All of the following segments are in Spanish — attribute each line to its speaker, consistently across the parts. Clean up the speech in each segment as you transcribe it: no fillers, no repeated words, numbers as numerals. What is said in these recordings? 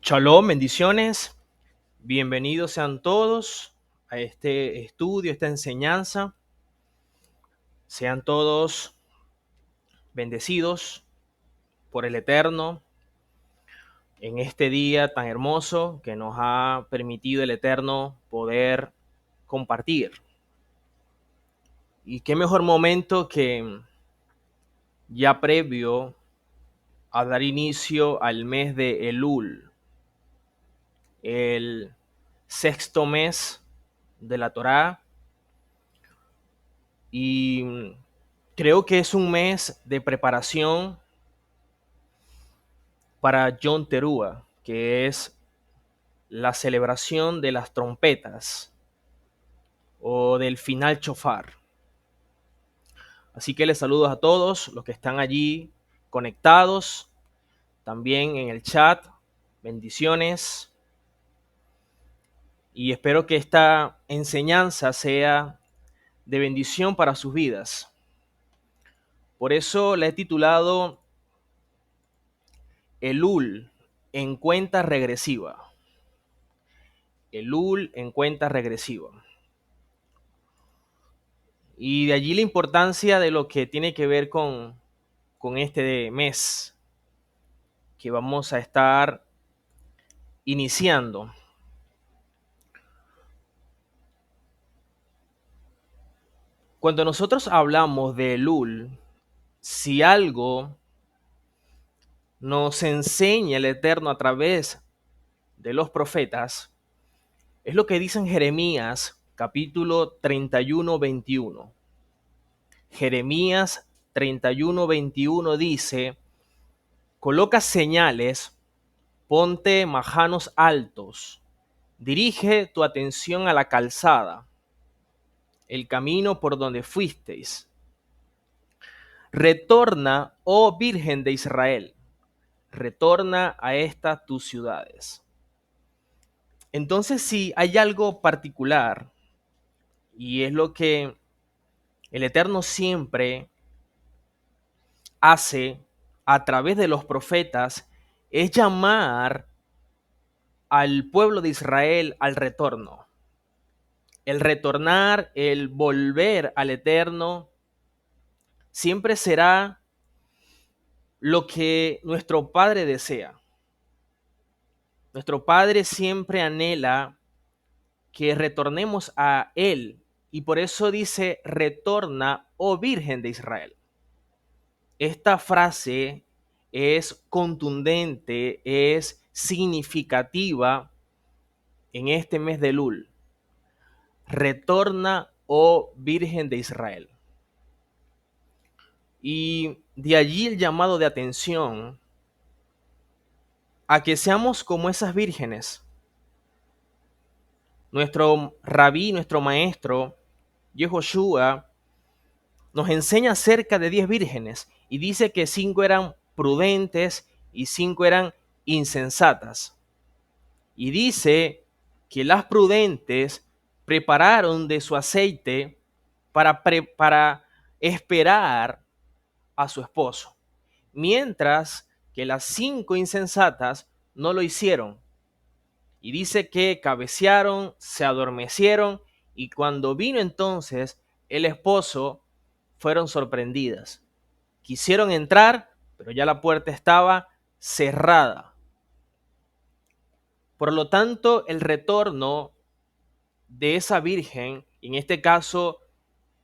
Speaker 1: Shalom, bendiciones. Bienvenidos sean todos a este estudio, esta enseñanza. Sean todos bendecidos por el Eterno en este día tan hermoso que nos ha permitido el Eterno poder compartir. Y qué mejor momento que ya previo a dar inicio al mes de Elul, el sexto mes de la Torá. Y creo que es un mes de preparación para Yom Teruah, que es la celebración de las trompetas o del final chofar. Así que les saludo a todos los que están allí conectados, también en el chat. Bendiciones. Y espero que esta enseñanza sea de bendición para sus vidas. Por eso la he titulado Elul en cuenta regresiva. Elul en cuenta regresiva. Y de allí la importancia de lo que tiene que ver con este mes que vamos a estar iniciando. Cuando nosotros hablamos de Elul, si algo nos enseña el Eterno a través de los profetas, es lo que dice en Jeremías capítulo 31-21. Jeremías 31-21 dice: coloca señales, ponte majanos altos, dirige tu atención a la calzada, el camino por donde fuisteis. Retorna, oh Virgen de Israel, retorna a estas tus ciudades. Entonces, si hay algo particular, y es lo que el Eterno siempre hace a través de los profetas, es llamar al pueblo de Israel al retorno. El retornar, el volver al Eterno, siempre será lo que nuestro Padre desea. Nuestro Padre siempre anhela que retornemos a Él, y por eso dice: retorna, oh Virgen de Israel. Esta frase es contundente, es significativa en este mes de Elul. Retorna, oh Virgen de Israel. Y de allí el llamado de atención a que seamos como esas vírgenes. Nuestro rabí, nuestro maestro, Yehoshua, nos enseña acerca de 10 vírgenes y dice que 5 eran prudentes y 5 eran insensatas. Y dice que las prudentes prepararon de su aceite para esperar a su esposo, mientras que las 5 insensatas no lo hicieron. Y dice que cabecearon, se adormecieron, y cuando vino entonces el esposo, fueron sorprendidas. Quisieron entrar, pero ya la puerta estaba cerrada. Por lo tanto, el retorno de esa virgen, en este caso,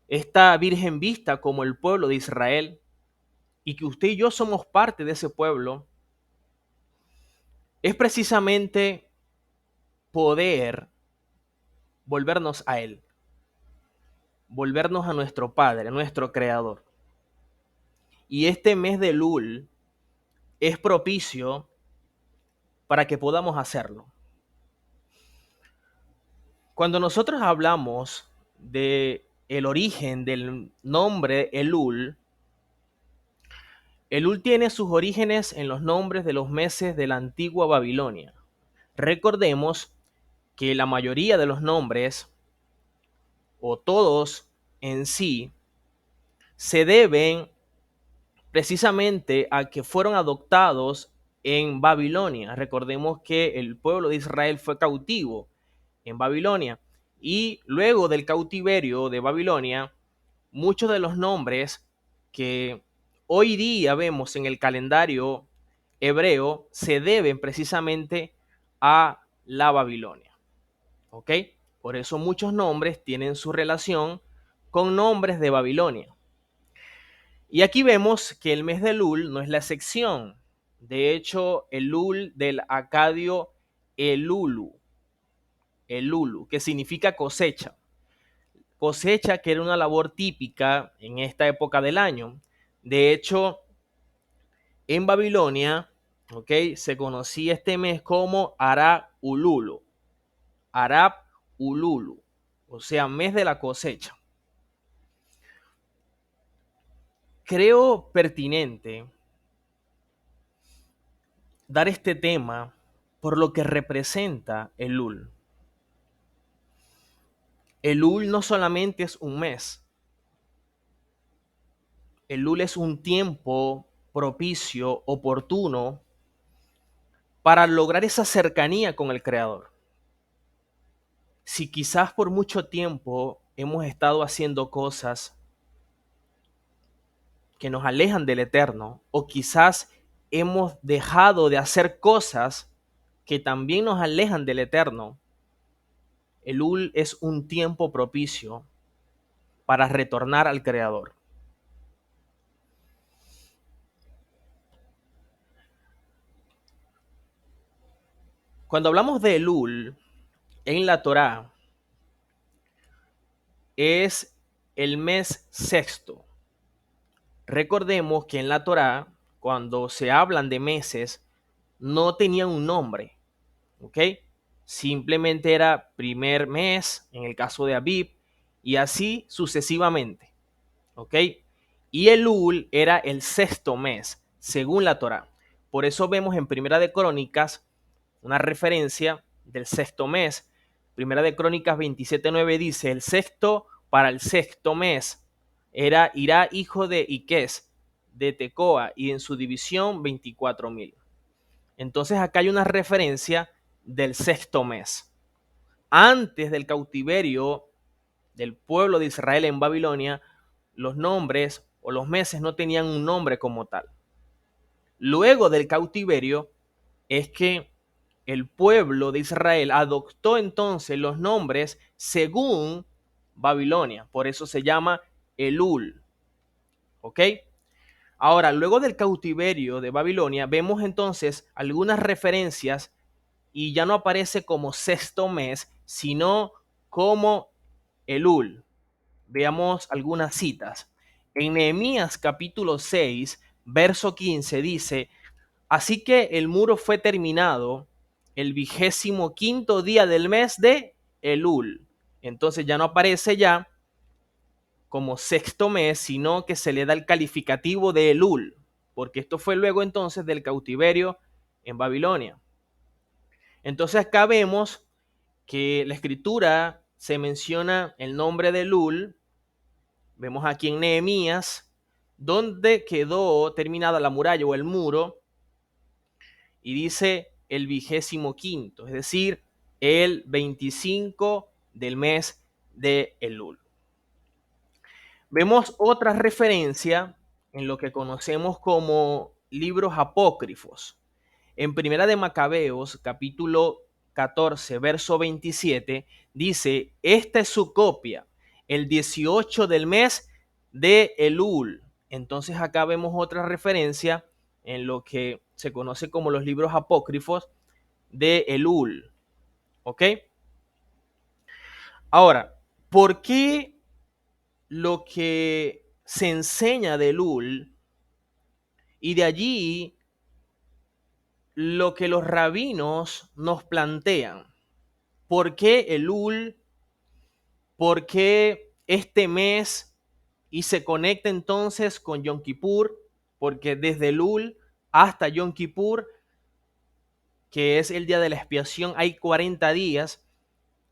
Speaker 1: esta virgen vista como el pueblo de Israel, y que usted y yo somos parte de ese pueblo, es precisamente poder volvernos a Él, volvernos a nuestro Padre, a nuestro Creador. Y este mes de Elul es propicio para que podamos hacerlo. Cuando nosotros hablamos de el origen del nombre Elul, Elul tiene sus orígenes en los nombres de los meses de la antigua Babilonia. Recordemos que la mayoría de los nombres, o todos en sí, se deben precisamente a que fueron adoptados en Babilonia. Recordemos que el pueblo de Israel fue cautivo en Babilonia. Y luego del cautiverio de Babilonia, muchos de los nombres que hoy día vemos en el calendario hebreo se deben precisamente a la Babilonia. ¿Ok? Por eso muchos nombres tienen su relación con nombres de Babilonia. Y aquí vemos que el mes de Elul no es la excepción. De hecho, Elul del acadio Elulu, Elulu, que significa cosecha. Cosecha que era una labor típica en esta época del año. De hecho, en Babilonia, ¿ok? Se conocía este mes como Arab Ululu. Arab Ululu, o sea, mes de la cosecha. Creo pertinente dar este tema por lo que representa Elul. Elul no solamente es un mes, Elul es un tiempo propicio, oportuno, para lograr esa cercanía con el Creador. Si quizás por mucho tiempo hemos estado haciendo cosas que nos alejan del Eterno, o quizás hemos dejado de hacer cosas que también nos alejan del Eterno, Elul es un tiempo propicio para retornar al Creador. Cuando hablamos de Elul en la Torá, es el mes sexto. Recordemos que en la Torá, cuando se hablan de meses, no tenían un nombre, ¿ok? Simplemente era primer mes, en el caso de Abib, y así sucesivamente, ¿ok? Y Elul era el sexto mes, según la Torá. Por eso vemos en Primera de Crónicas una referencia del sexto mes. Primera de Crónicas 27:9 dice, el sexto para el sexto mes era Irá, hijo de Iques, de Tecoa, y en su división 24,000. Entonces acá hay una referencia del sexto mes. Antes del cautiverio del pueblo de Israel en Babilonia, los nombres o los meses no tenían un nombre como tal. Luego del cautiverio es que el pueblo de Israel adoptó entonces los nombres según Babilonia. Por eso se llama Elul. ¿Ok? Ahora, luego del cautiverio de Babilonia, vemos entonces algunas referencias y ya no aparece como sexto mes, sino como Elul. Veamos algunas citas. En Nehemías capítulo 6, verso 15 dice, así que el muro fue terminado el 25º día del mes de Elul. Entonces ya no aparece ya como sexto mes, sino que se le da el calificativo de Elul, porque esto fue luego entonces del cautiverio en Babilonia. Entonces acá vemos que la escritura se menciona el nombre de Elul, vemos aquí en Nehemías, donde quedó terminada la muralla o el muro, y dice el 25º, es decir, el 25 del mes de Elul. Vemos otra referencia en lo que conocemos como libros apócrifos. En Primera de Macabeos, capítulo 14, verso 27, dice, esta es su copia, el 18 del mes de Elul. Entonces acá vemos otra referencia en lo que se conoce como los libros apócrifos de Elul. ¿Ok? Ahora, ¿por qué lo que se enseña de Elul y de allí lo que los rabinos nos plantean? ¿Por qué Elul? ¿Por qué este mes? Y se conecta entonces con Yom Kippur, porque desde Elul hasta Yom Kippur, que es el día de la expiación, hay 40 días.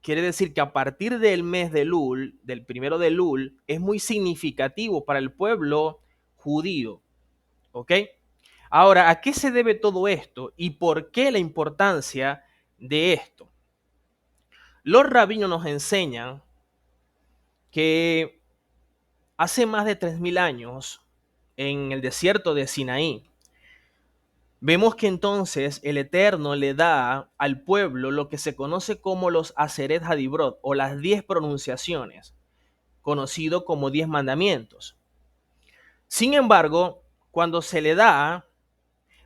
Speaker 1: Quiere decir que a partir del mes de Elul, del primero de Elul, es muy significativo para el pueblo judío. ¿Ok? Ahora, ¿a qué se debe todo esto y por qué la importancia de esto? Los rabinos nos enseñan que hace más de 3000 años, en el desierto de Sinaí, vemos que entonces el Eterno le da al pueblo lo que se conoce como los Aseret Hadibrot, o las 10 pronunciaciones, conocido como 10 mandamientos. Sin embargo, cuando se le da,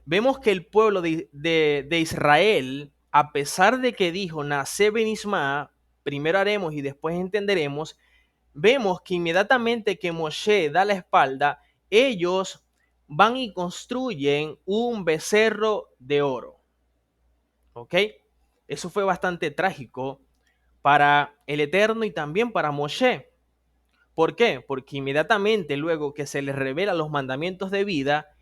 Speaker 1: vemos que el pueblo de Israel, a pesar de que dijo, Nace Benisma, primero haremos y después entenderemos, vemos que inmediatamente que Moshe da la espalda, ellos van y construyen un becerro de oro. ¿Ok? Eso fue bastante trágico para el Eterno y también para Moshe. ¿Por qué? Porque inmediatamente luego que se les revela los mandamientos de vida,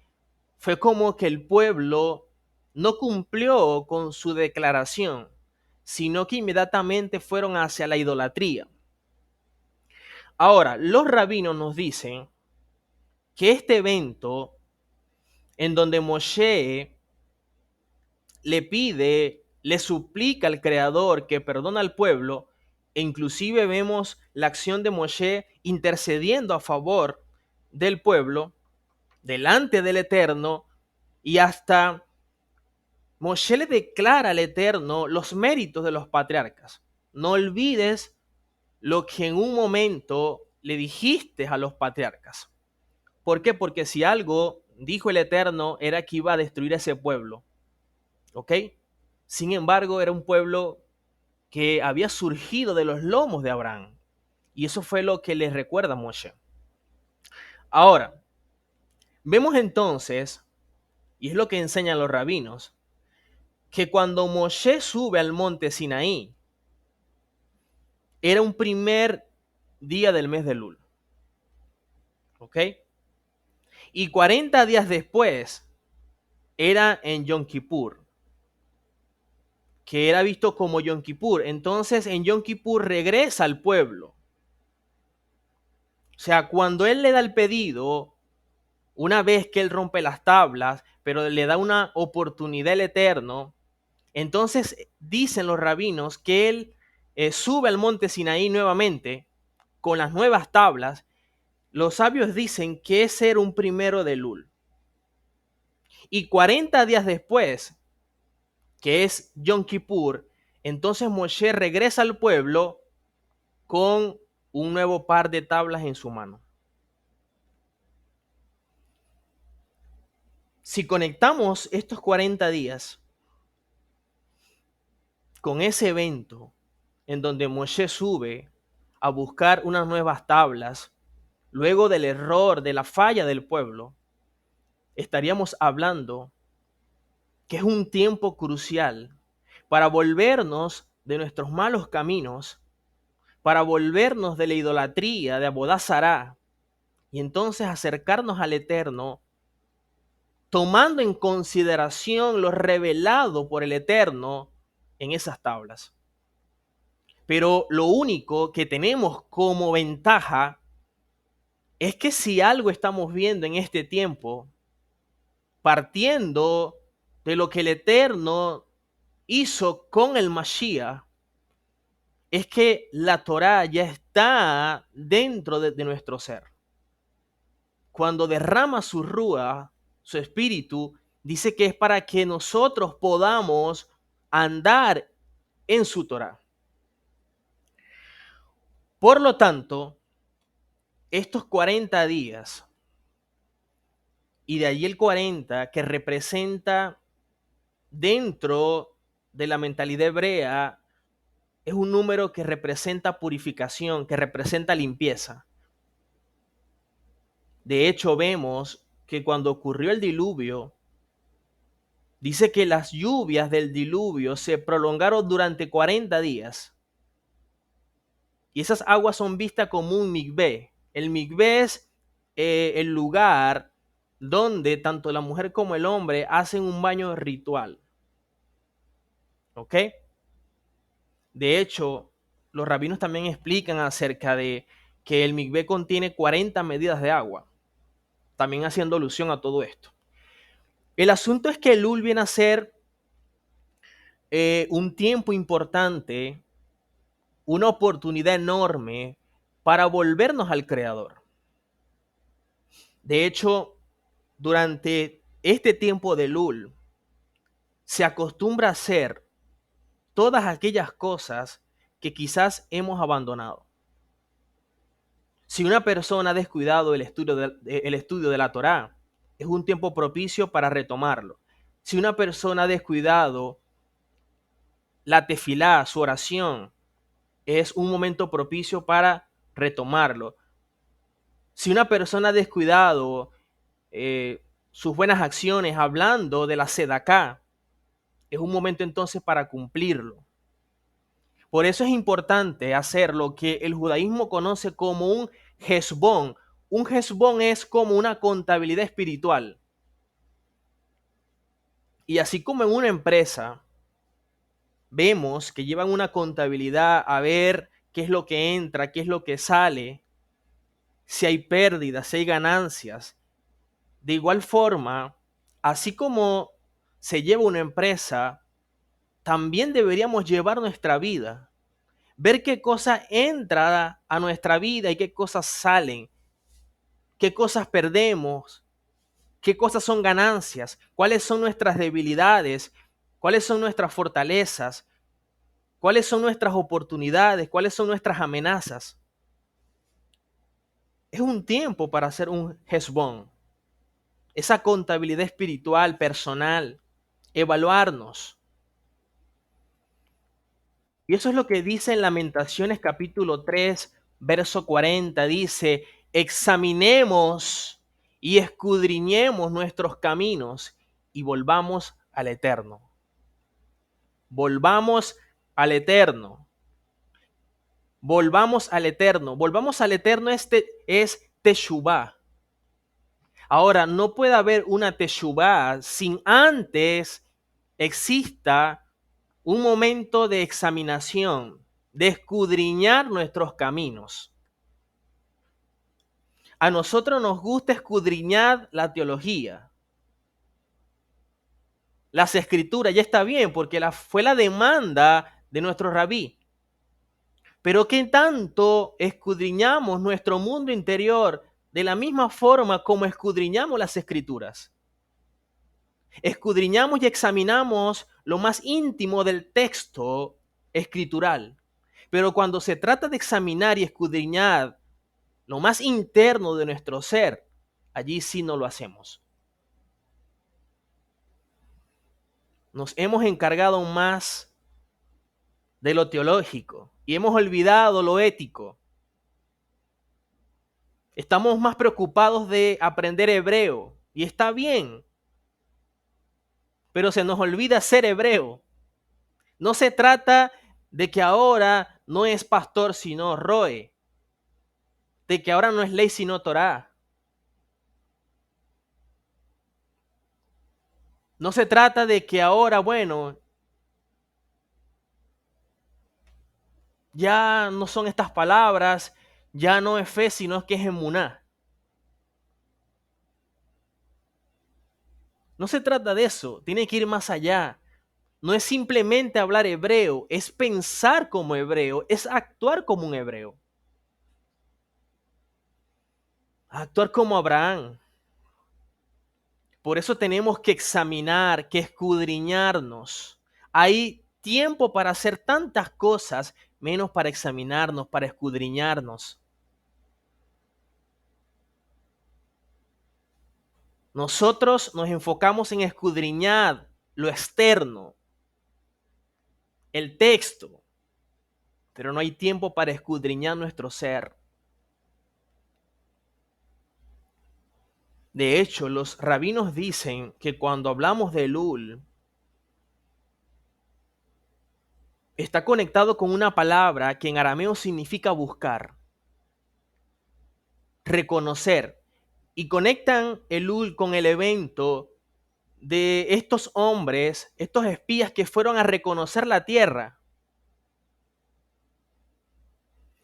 Speaker 1: fue como que el pueblo no cumplió con su declaración, sino que inmediatamente fueron hacia la idolatría. Ahora, los rabinos nos dicen que este evento en donde Moshe le pide, le suplica al Creador que perdona al pueblo, e inclusive vemos la acción de Moshe intercediendo a favor del pueblo, delante del Eterno, y hasta Moshe le declara al Eterno los méritos de los patriarcas. No olvides lo que en un momento le dijiste a los patriarcas. ¿Por qué? Porque si algo dijo el Eterno era que iba a destruir ese pueblo. ¿Ok? Sin embargo, era un pueblo que había surgido de los lomos de Abraham. Y eso fue lo que les recuerda a Moshe. Ahora, vemos entonces, y es lo que enseñan los rabinos, que cuando Moshe sube al monte Sinaí, era un primer día del mes de Lul. ¿Ok? Y 40 días después era en Yom Kippur, que era visto como Yom Kippur. Entonces en Yom Kippur regresa al pueblo. O sea, cuando él le da el pedido, una vez que él rompe las tablas, pero le da una oportunidad al Eterno, entonces dicen los rabinos que él sube al monte Sinaí nuevamente con las nuevas tablas. Los sabios dicen que es ser un primero de Lul. Y 40 días después, que es Yom Kippur, entonces Moshe regresa al pueblo con un nuevo par de tablas en su mano. Si conectamos estos 40 días con ese evento en donde Moshe sube a buscar unas nuevas tablas, luego del error, de la falla del pueblo, estaríamos hablando que es un tiempo crucial para volvernos de nuestros malos caminos, para volvernos de la idolatría, de Abodá Zará, y entonces acercarnos al Eterno, tomando en consideración lo revelado por el Eterno en esas tablas. Pero lo único que tenemos como ventaja es que si algo estamos viendo en este tiempo, partiendo de lo que el Eterno hizo con el Mashiach, es que la Torá ya está dentro de nuestro ser. Cuando derrama su rúa, su espíritu, dice que es para que nosotros podamos andar en su Torá. Por lo tanto, estos 40 días y de allí el 40 que representa dentro de la mentalidad hebrea, es un número que representa purificación, que representa limpieza. De hecho, vemos que cuando ocurrió el diluvio, dice que las lluvias del diluvio se prolongaron durante 40 días. Y esas aguas son vistas como un migvé. El migvé es el lugar donde tanto la mujer como el hombre hacen un baño ritual. ¿Ok? De hecho, los rabinos también explican acerca de que el migvé contiene 40 medidas de agua, también haciendo alusión a todo esto. El asunto es que Elul viene a ser un tiempo importante, una oportunidad enorme para volvernos al Creador. De hecho, durante este tiempo de Elul, se acostumbra a hacer todas aquellas cosas que quizás hemos abandonado. Si una persona ha descuidado el estudio de la Torá, es un tiempo propicio para retomarlo. Si una persona ha descuidado la tefilá, su oración, es un momento propicio para retomarlo. Si una persona ha descuidado sus buenas acciones hablando de la sedaká, es un momento entonces para cumplirlo. Por eso es importante hacer lo que el judaísmo conoce como un hesbón. Un hesbón es como una contabilidad espiritual. Y así como en una empresa vemos que llevan una contabilidad a ver qué es lo que entra, qué es lo que sale, si hay pérdidas, si hay ganancias. De igual forma, así como se lleva una empresa, también deberíamos llevar nuestra vida. Ver qué cosa entra a nuestra vida y qué cosas salen, qué cosas perdemos, qué cosas son ganancias, cuáles son nuestras debilidades, cuáles son nuestras fortalezas, cuáles son nuestras oportunidades, cuáles son nuestras amenazas. Es un tiempo para hacer un hesbón, esa contabilidad espiritual, personal, evaluarnos. Y eso es lo que dice en Lamentaciones capítulo 3, verso 40. Dice, examinemos y escudriñemos nuestros caminos y volvamos al Eterno. Volvamos al Eterno. Volvamos al Eterno. Volvamos al Eterno es Teshuvá. Ahora, no puede haber una Teshuvá sin antes exista un momento de examinación, de escudriñar nuestros caminos. A nosotros nos gusta escudriñar la teología, las escrituras, ya está bien, porque fue la demanda de nuestro rabí. Pero ¿qué tanto escudriñamos nuestro mundo interior de la misma forma como escudriñamos las escrituras? Escudriñamos y examinamos lo más íntimo del texto escritural. Pero cuando se trata de examinar y escudriñar lo más interno de nuestro ser, allí sí no lo hacemos. Nos hemos encargado más de lo teológico y hemos olvidado lo ético. Estamos más preocupados de aprender hebreo y está bien, pero se nos olvida ser hebreo. No se trata de que ahora no es pastor sino roe, de que ahora no es ley sino Torá. No se trata de que ahora, bueno, ya no son estas palabras, ya no es fe, sino que es emuná. No se trata de eso, tiene que ir más allá. No es simplemente hablar hebreo, es pensar como hebreo, es actuar como un hebreo. Actuar como Abraham. Por eso tenemos que examinar, que escudriñarnos. Hay tiempo para hacer tantas cosas, menos para examinarnos, para escudriñarnos. Nosotros nos enfocamos en escudriñar lo externo, el texto, pero no hay tiempo para escudriñar nuestro ser. De hecho, los rabinos dicen que cuando hablamos de Elul, está conectado con una palabra que en arameo significa buscar, reconocer, y conectan Elul con el evento de estos hombres, estos espías que fueron a reconocer la tierra.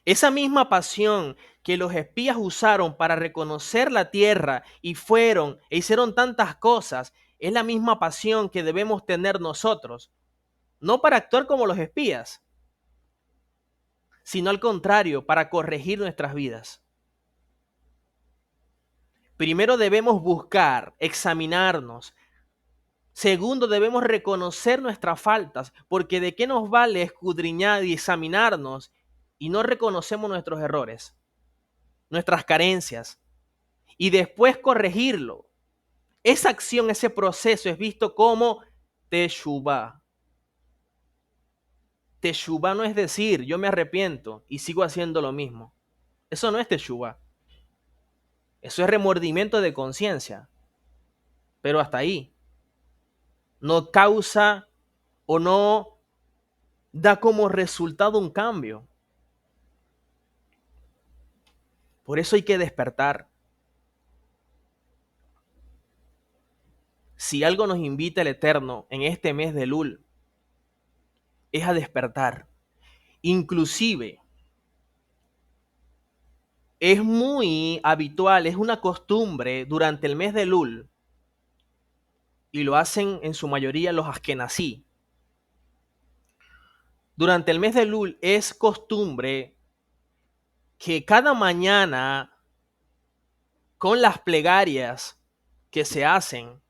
Speaker 1: Esa misma pasión que los espías usaron para reconocer la tierra y fueron e hicieron tantas cosas, Es la misma pasión que debemos tener nosotros, no para actuar como los espías, sino al contrario, para corregir nuestras vidas. Primero debemos buscar, examinarnos. Segundo, debemos reconocer nuestras faltas, porque ¿de qué nos vale escudriñar y examinarnos y no reconocemos nuestros errores, nuestras carencias, y después corregirlo? Esa acción, ese proceso es visto como teshuvá. Teshuvá no es decir, yo me arrepiento y sigo haciendo lo mismo. Eso no es teshuvá. Eso es remordimiento de conciencia. Pero hasta ahí. No causa o no da como resultado un cambio. Por eso hay que despertar. Si algo nos invita el Eterno en este mes de Lul, es a despertar. Inclusive, es muy habitual, es una costumbre durante el mes de Lul, y lo hacen en su mayoría los askenazí. Durante el mes de Lul es costumbre que cada mañana, con las plegarias que se hacen,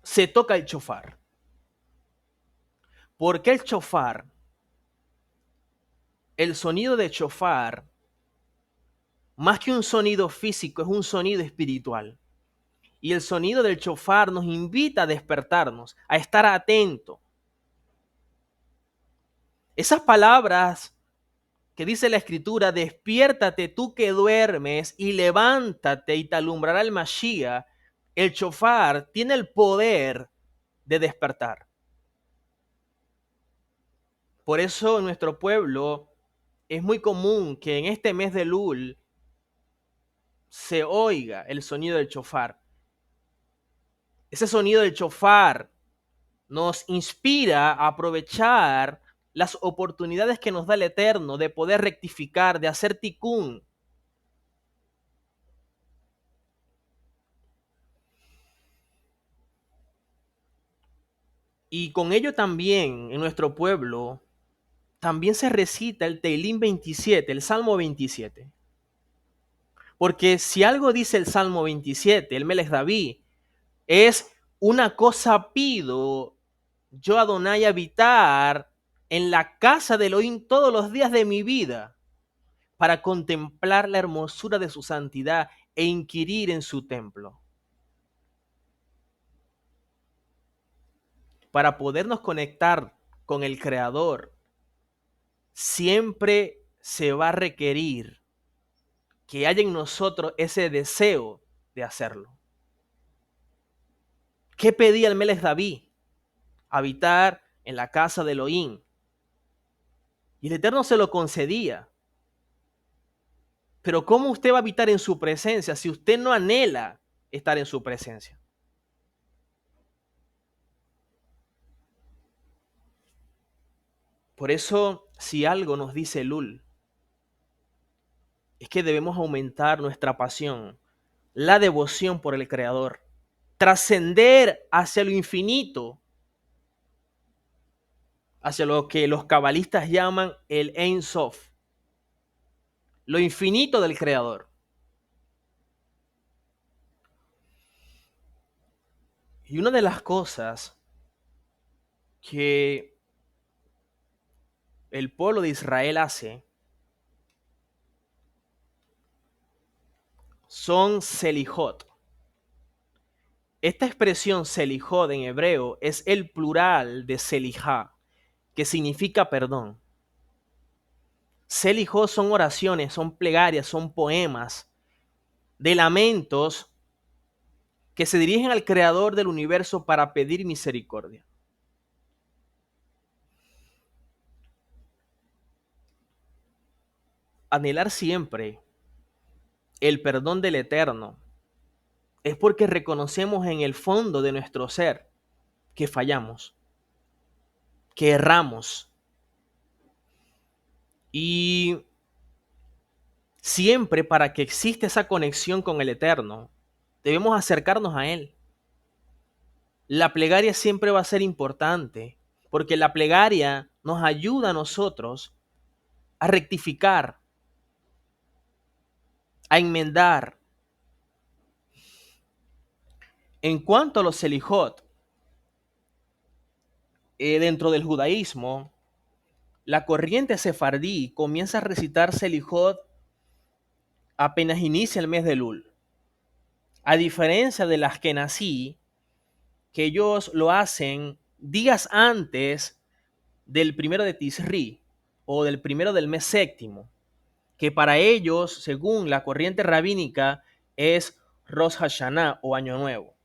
Speaker 1: se toca el chofar. ¿Por qué el chofar? El sonido de chofar, más que un sonido físico, es un sonido espiritual. Y el sonido del chofar nos invita a despertarnos, a estar atentos. Esas palabras que dice la escritura, despiértate tú que duermes y levántate y te alumbrará el Mashiach, el chofar tiene el poder de despertar. Por eso en nuestro pueblo es muy común que en este mes de Lul se oiga el sonido del chofar. Ese sonido del chofar nos inspira a aprovechar las oportunidades que nos da el Eterno de poder rectificar, de hacer tikkun. Y con ello también en nuestro pueblo también se recita el Teilín 27, el Salmo 27. Porque si algo dice el Salmo 27, el Melech David, es una cosa pido, yo Adonai habitar en la casa de Elohim todos los días de mi vida, para contemplar la hermosura de su santidad e inquirir en su templo. Para podernos conectar con el Creador, siempre se va a requerir que haya en nosotros ese deseo de hacerlo. ¿Qué pedía el Melech David? Habitar en la casa de Elohim. Y el Eterno se lo concedía. Pero ¿cómo usted va a habitar en su presencia si usted no anhela estar en su presencia? Por eso, si algo nos dice Lul, es que debemos aumentar nuestra pasión, la devoción por el Creador, trascender hacia lo infinito, hacia lo que los cabalistas llaman el Ein Sof, lo infinito del Creador. Y una de las cosas que el pueblo de Israel hace son selijot. Esta expresión selijot en hebreo es el plural de selijá, que significa perdón. Selijot son oraciones, son plegarias, son poemas de lamentos que se dirigen al Creador del universo para pedir misericordia. Anhelar siempre el perdón del Eterno es porque reconocemos en el fondo de nuestro ser que fallamos, que erramos. Y siempre para que exista esa conexión con el Eterno, Debemos acercarnos a Él. La plegaria siempre va a ser importante, porque la plegaria nos ayuda a nosotros a rectificar, a enmendar. En cuanto a los selijot, dentro del judaísmo, la corriente sefardí comienza a recitar selijot apenas inicia el mes de Elul. A diferencia de las que nací, que ellos lo hacen días antes del primero de Tisri o del primero del mes séptimo, que para ellos, según la corriente rabínica, es Rosh Hashanah o Año Nuevo.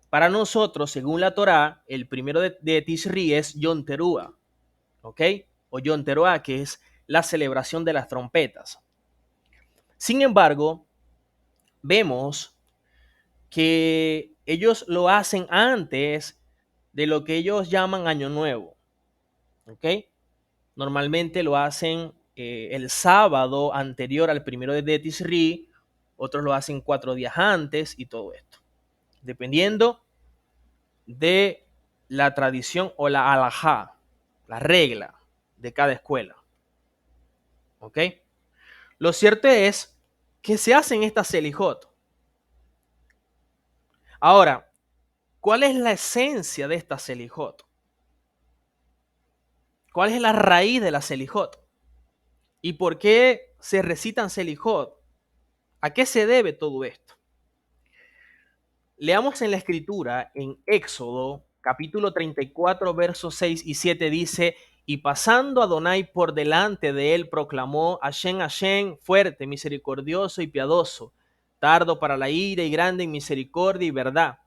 Speaker 1: Para nosotros, según la Torá, el primero de Tisri es Yom Teruah, ¿ok? O Yom Teruah, que es la celebración de las trompetas. Sin embargo, vemos que ellos lo hacen antes de lo que ellos llaman Año Nuevo, ¿ok? Normalmente lo hacen el sábado anterior al primero de Tisri, otros lo hacen 4 días antes y todo esto, dependiendo de la tradición o la halajá, la regla de cada escuela, ¿ok? Lo cierto es que se hacen estas selijot. Ahora, ¿cuál es la esencia de esta selijot? ¿Cuál es la raíz de la selijot? ¿Y por qué se recitan selijot? ¿A qué se debe todo esto? Leamos en la escritura, en Éxodo, capítulo 34, versos 6 y 7, dice, y pasando Adonai por delante de él, proclamó, Hashem, Hashem, fuerte, misericordioso y piadoso, tardo para la ira y grande en misericordia y verdad,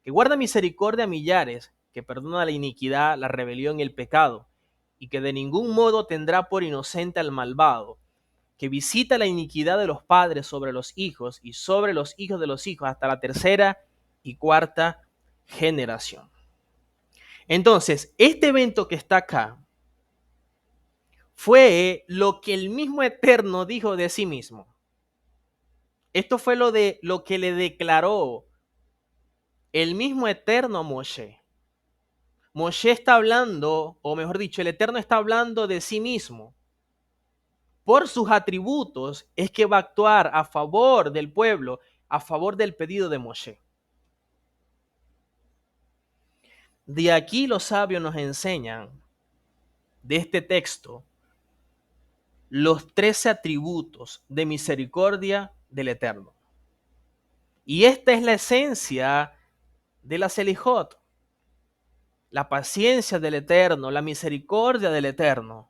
Speaker 1: que guarda misericordia a millares, que perdona la iniquidad, la rebelión y el pecado, y que de ningún modo tendrá por inocente al malvado, que visita la iniquidad de los padres sobre los hijos y sobre los hijos de los hijos hasta la tercera y cuarta generación. Entonces, este evento que está acá fue lo que el mismo Eterno dijo de sí mismo. Esto fue lo que le declaró el mismo Eterno a Moshe. Moshe está hablando, o mejor dicho, el Eterno está hablando de sí mismo. Por sus atributos es que va a actuar a favor del pueblo, a favor del pedido de Moshe. De aquí los sabios nos enseñan, de este texto, los 13 atributos de misericordia del Eterno. Y esta es la esencia de la Selijot, la paciencia del Eterno, la misericordia del Eterno.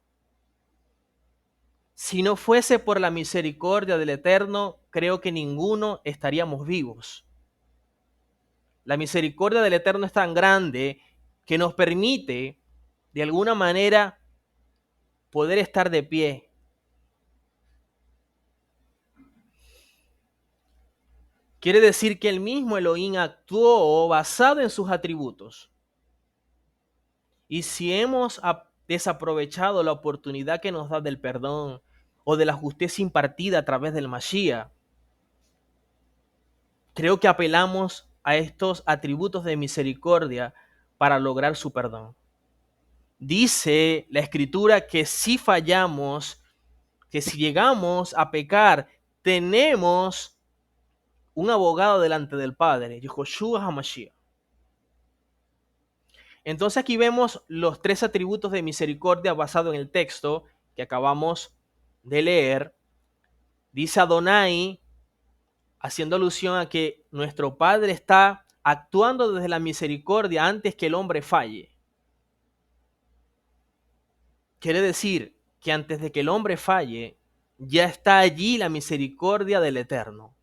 Speaker 1: Si no fuese por la misericordia del Eterno, creo que ninguno estaríamos vivos. La misericordia del Eterno es tan grande que nos permite, de alguna manera, poder estar de pie. Quiere decir que el mismo Elohim actuó basado en sus atributos. Y si hemos desaprovechado la oportunidad que nos da del perdón o de la justicia impartida a través del Mashiach, creo que apelamos a estos atributos de misericordia para lograr su perdón. Dice la Escritura que si fallamos, que si llegamos a pecar, tenemos un abogado delante del Padre, Yehoshua HaMashiach. Entonces aquí vemos los 3 atributos de misericordia basado en el texto que acabamos de leer. Dice Adonai, haciendo alusión a que nuestro Padre está actuando desde la misericordia antes que el hombre falle. Quiere decir que antes de que el hombre falle, ya está allí la misericordia del Eterno.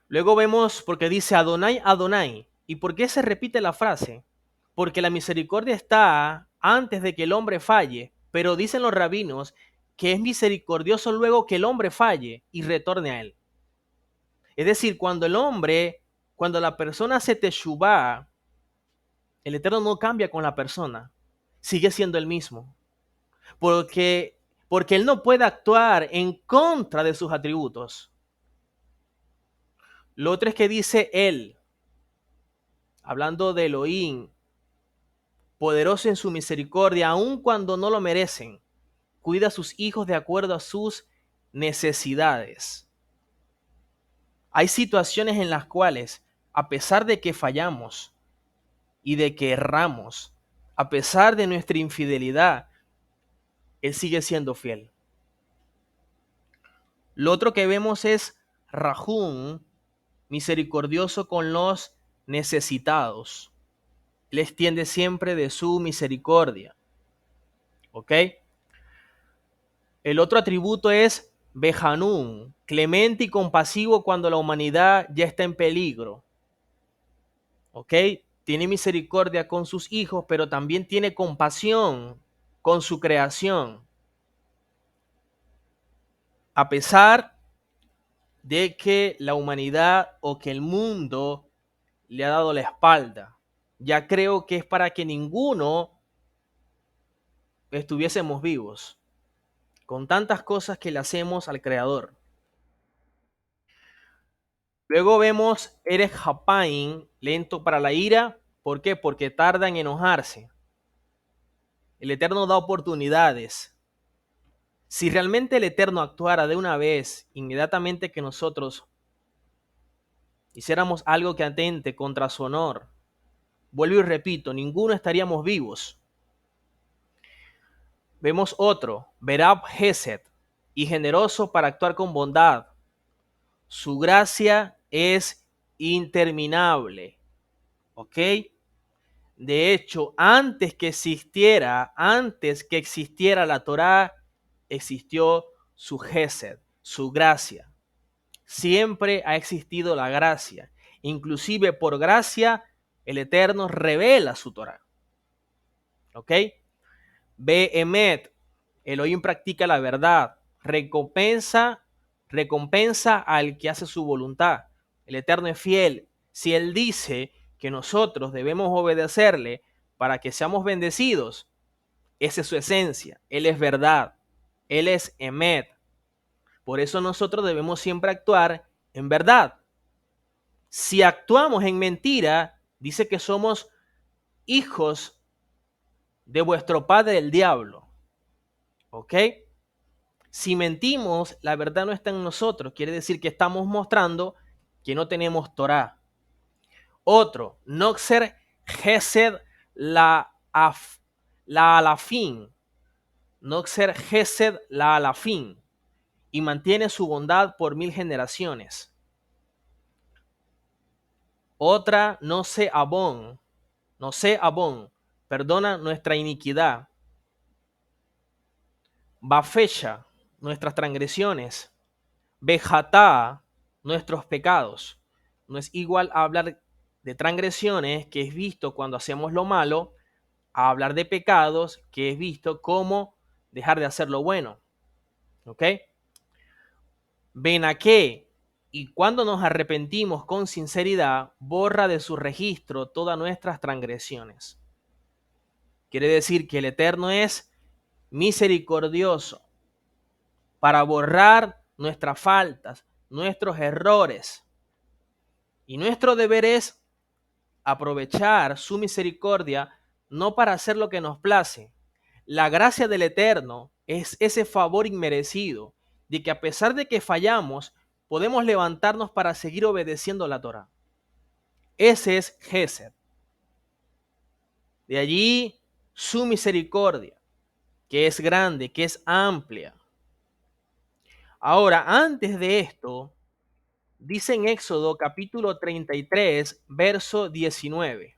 Speaker 1: Luego vemos, porque dice Adonai, Adonai. ¿Y por qué se repite la frase? Porque la misericordia está antes de que el hombre falle, pero dicen los rabinos que es misericordioso luego que el hombre falle y retorne a él. Es decir, cuando la persona hace teshuvá, el Eterno no cambia con la persona, sigue siendo el mismo. Porque él no puede actuar en contra de sus atributos. Lo otro es que dice él, hablando de Elohim, poderoso en su misericordia, aun cuando no lo merecen, cuida a sus hijos de acuerdo a sus necesidades. Hay situaciones en las cuales, a pesar de que fallamos y de que erramos, a pesar de nuestra infidelidad, Él sigue siendo fiel. Lo otro que vemos es Rahum, misericordioso con los necesitados. Él extiende siempre de su misericordia. ¿Ok? El otro atributo es Behanún, clemente y compasivo cuando la humanidad ya está en peligro. ¿Ok? Tiene misericordia con sus hijos, pero también tiene compasión con su creación. A pesar de que la humanidad o que el mundo le ha dado la espalda, ya creo que es para que ninguno estuviésemos vivos, con tantas cosas que le hacemos al Creador. Luego vemos Eres Japain, lento para la ira. ¿Por qué? Porque tarda en enojarse. El Eterno da oportunidades. Si realmente el Eterno actuara de una vez, inmediatamente que nosotros hiciéramos algo que atente contra su honor, vuelvo y repito, ninguno estaríamos vivos. Vemos otro, Berab Hesed, y generoso para actuar con bondad. Su gracia es interminable. ¿Ok? De hecho, antes que existiera la Torá, existió su Gesed, su gracia. Siempre ha existido la gracia. Inclusive por gracia, el Eterno revela su Torá. ¿Ok? Behemet, Elohim practica la verdad. Recompensa al que hace su voluntad. El Eterno es fiel. Si Él dice que nosotros debemos obedecerle para que seamos bendecidos, esa es su esencia. Él es verdad. Él es Emet. Por eso nosotros debemos siempre actuar en verdad. Si actuamos en mentira, dice que somos hijos de vuestro padre el diablo. ¿Ok? Si mentimos, la verdad no está en nosotros. Quiere decir que estamos mostrando que no tenemos Torah. Otro, no ser Gesed la alafín. No ser Gesed la alafín. Y mantiene su bondad por 1000 generaciones. Otra, no sé abón. No sé abón. Perdona nuestra iniquidad. Bafecha, nuestras transgresiones. Bejatá, nuestros pecados. No es igual a hablar de transgresiones, que es visto cuando hacemos lo malo, a hablar de pecados, que es visto como dejar de hacer lo bueno. ¿Ok? Benaqué, y cuando nos arrepentimos con sinceridad, borra de su registro todas nuestras transgresiones. Quiere decir que el Eterno es misericordioso para borrar nuestras faltas, nuestros errores. Y nuestro deber es aprovechar su misericordia no para hacer lo que nos place. La gracia del Eterno es ese favor inmerecido de que a pesar de que fallamos, podemos levantarnos para seguir obedeciendo la Torah. Ese es Gesed. De allí su misericordia, que es grande, que es amplia. Ahora, antes de esto, dice en Éxodo capítulo 33, verso 19.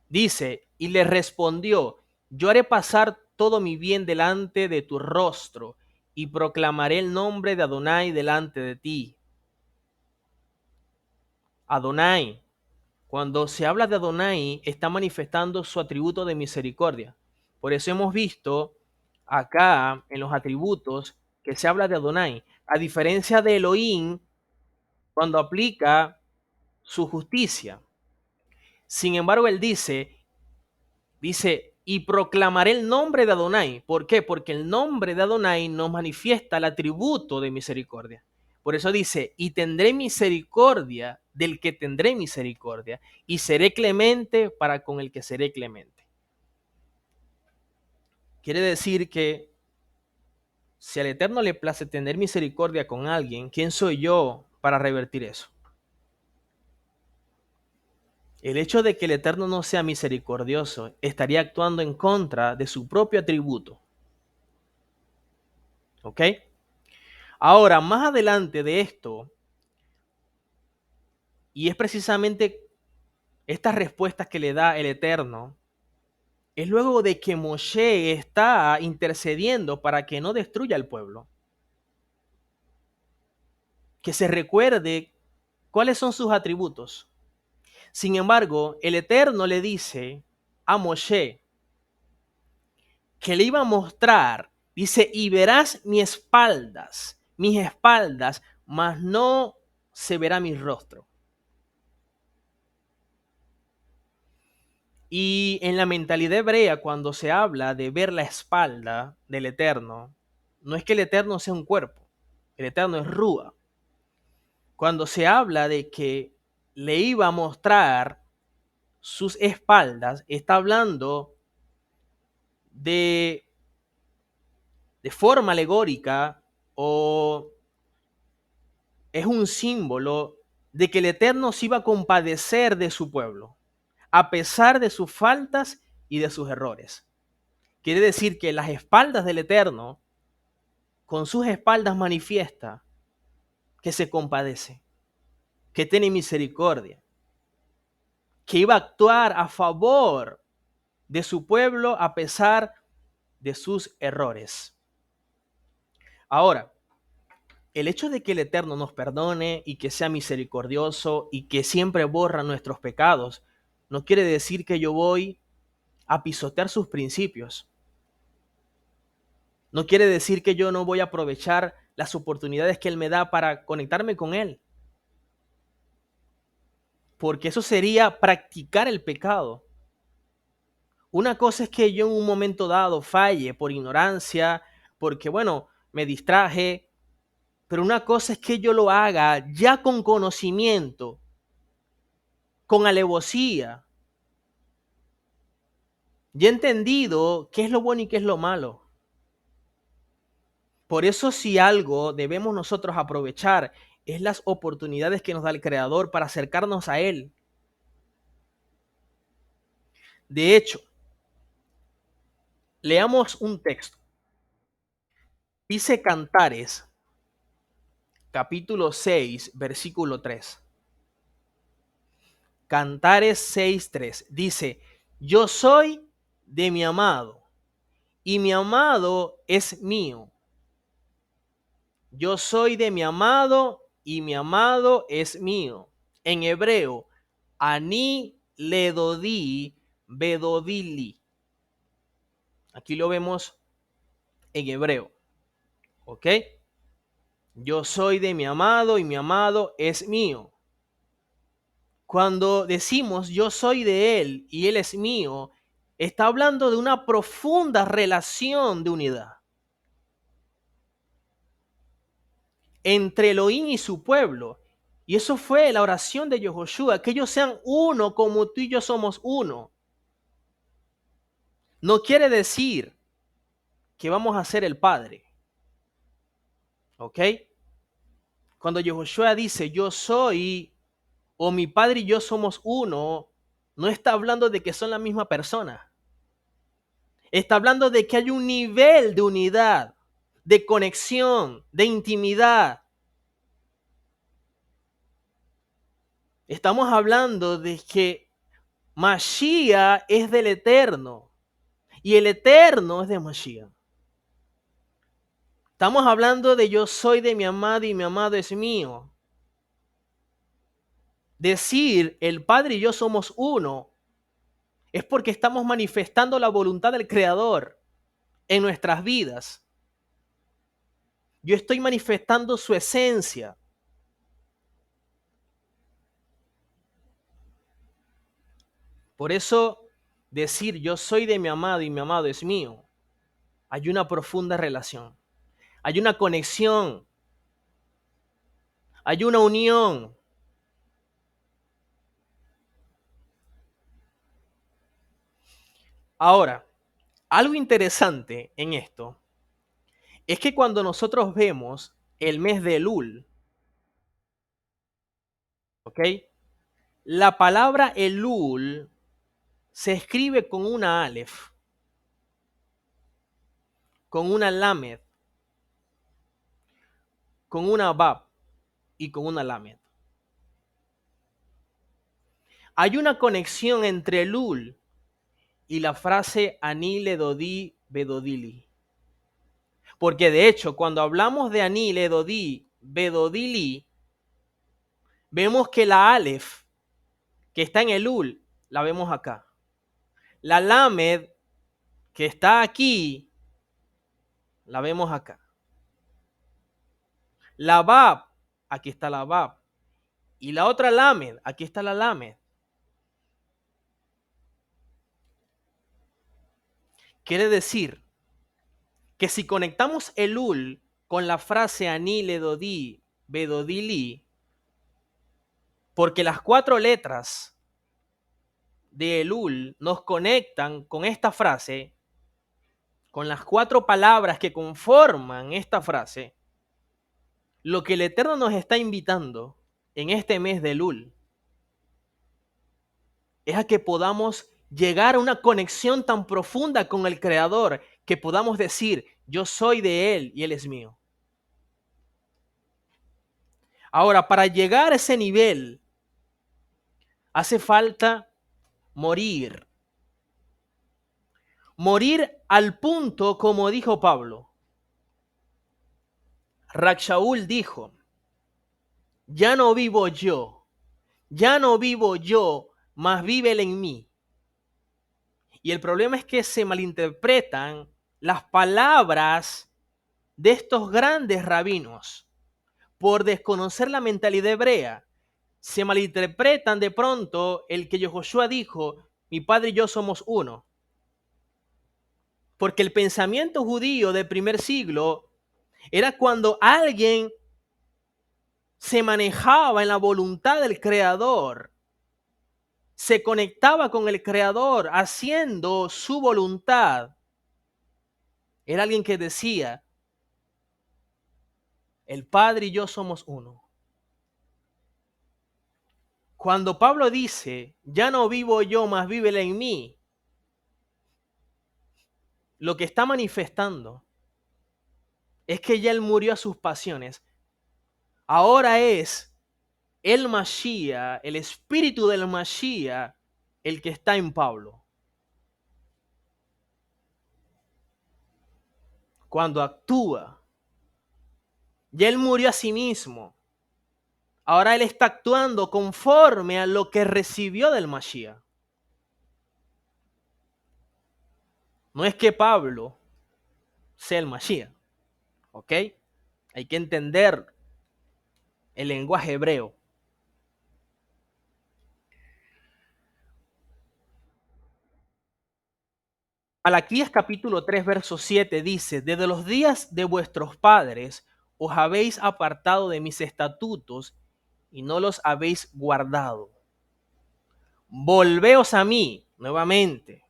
Speaker 1: Dice, y le respondió, yo haré pasar todo mi bien delante de tu rostro y proclamaré el nombre de Adonai delante de ti. Adonai, cuando se habla de Adonai, está manifestando su atributo de misericordia. Por eso hemos visto acá en los atributos que se habla de Adonai. A diferencia de Elohim, cuando aplica su justicia. Sin embargo, él dice, y proclamaré el nombre de Adonai. ¿Por qué? Porque el nombre de Adonai nos manifiesta el atributo de misericordia. Por eso dice, y tendré misericordia del que tendré misericordia, y seré clemente para con el que seré clemente. Quiere decir que si al Eterno le place tener misericordia con alguien, ¿quién soy yo para revertir eso? El hecho de que el Eterno no sea misericordioso estaría actuando en contra de su propio atributo. ¿Ok? Ahora, más adelante de esto, y es precisamente estas respuestas que le da el Eterno, es luego de que Moshe está intercediendo para que no destruya el pueblo. Que se recuerde cuáles son sus atributos. Sin embargo, el Eterno le dice a Moshe que le iba a mostrar, dice, y verás mis espaldas, mas no se verá mi rostro. Y en la mentalidad hebrea, cuando se habla de ver la espalda del Eterno, no es que el Eterno sea un cuerpo, el Eterno es Rúa. Cuando se habla de que le iba a mostrar sus espaldas, está hablando de, de forma alegórica o es un símbolo de que el Eterno se iba a compadecer de su pueblo, a pesar de sus faltas y de sus errores. Quiere decir que las espaldas del Eterno, con sus espaldas manifiesta que se compadece, que tiene misericordia, que iba a actuar a favor de su pueblo a pesar de sus errores. Ahora, el hecho de que el Eterno nos perdone y que sea misericordioso y que siempre borra nuestros pecados, no quiere decir que yo voy a pisotear sus principios. No quiere decir que yo no voy a aprovechar las oportunidades que Él me da para conectarme con Él. Porque eso sería practicar el pecado. Una cosa es que yo en un momento dado falle por ignorancia, porque bueno, me distraje, pero una cosa es que yo lo haga ya con conocimiento, con alevosía, ya entendido qué es lo bueno y qué es lo malo. Por eso si algo debemos nosotros aprovechar es las oportunidades que nos da el Creador para acercarnos a Él. De hecho, leamos un texto. Dice Cantares, capítulo 6, versículo 3. Cantares 6:3 dice, yo soy de mi amado y mi amado es mío. Yo soy de mi amado y mi amado es mío. En hebreo, ani ledodi bedodili. Aquí lo vemos en hebreo. ¿Ok? Yo soy de mi amado y mi amado es mío. Cuando decimos yo soy de él y él es mío, está hablando de una profunda relación de unidad entre Elohim y su pueblo. Y eso fue la oración de Yehoshua, que ellos sean uno como tú y yo somos uno. No quiere decir que vamos a ser el Padre. ¿Ok? Cuando Yehoshua dice yo soy o mi Padre y yo somos uno, no está hablando de que son la misma persona. Está hablando de que hay un nivel de unidad, de conexión, de intimidad. Estamos hablando de que Mashiach es del Eterno y el Eterno es de Mashiach. Estamos hablando de yo soy de mi amado y mi amado es mío. Decir el Padre y yo somos uno es porque estamos manifestando la voluntad del Creador en nuestras vidas. Yo estoy manifestando su esencia. Por eso decir yo soy de mi amado y mi amado es mío, hay una profunda relación, hay una conexión. Hay una unión. Ahora, algo interesante en esto es que cuando nosotros vemos el mes de Elul, ¿ok? La palabra Elul se escribe con una Aleph, con una Lamed, con una Bab y con una Lamed. Hay una conexión entre Elul y la frase Anile Dodi Bedodili. Porque de hecho, cuando hablamos de Anile Dodi Bedodili, vemos que la Aleph, que está en Elul, la vemos acá. La Lamed, que está aquí, la vemos acá. La Bab, aquí está la Bab. Y la otra Lamed, aquí está la Lamed. Quiere decir que si conectamos Elul con la frase Anile Dodi Bedodili, porque las 4 letras de Elul nos conectan con esta frase, con las 4 palabras que conforman esta frase, lo que el Eterno nos está invitando en este mes de Elul es a que podamos llegar a una conexión tan profunda con el Creador que podamos decir, yo soy de Él y Él es mío. Ahora, para llegar a ese nivel, hace falta morir. Morir al punto, como dijo Pablo. Rakshaul dijo, ya no vivo yo, mas vive él en mí. Y el problema es que se malinterpretan las palabras de estos grandes rabinos por desconocer la mentalidad hebrea. Se malinterpretan de pronto el que Yehoshua dijo, mi padre y yo somos uno. Porque el pensamiento judío del primer siglo era cuando alguien se manejaba en la voluntad del Creador, se conectaba con el Creador haciendo su voluntad. Era alguien que decía, el Padre y yo somos uno. Cuando Pablo dice, ya no vivo yo, mas vive él en mí, lo que está manifestando es que ya él murió a sus pasiones. Ahora es el Mashiach, el espíritu del Mashiach, el que está en Pablo. Cuando actúa, ya él murió a sí mismo. Ahora él está actuando conforme a lo que recibió del Mashiach. No es que Pablo sea el Mashiach, ¿ok? Hay que entender el lenguaje hebreo. Malaquías capítulo 3, verso 7 dice, desde los días de vuestros padres os habéis apartado de mis estatutos y no los habéis guardado. Volveos a mí nuevamente.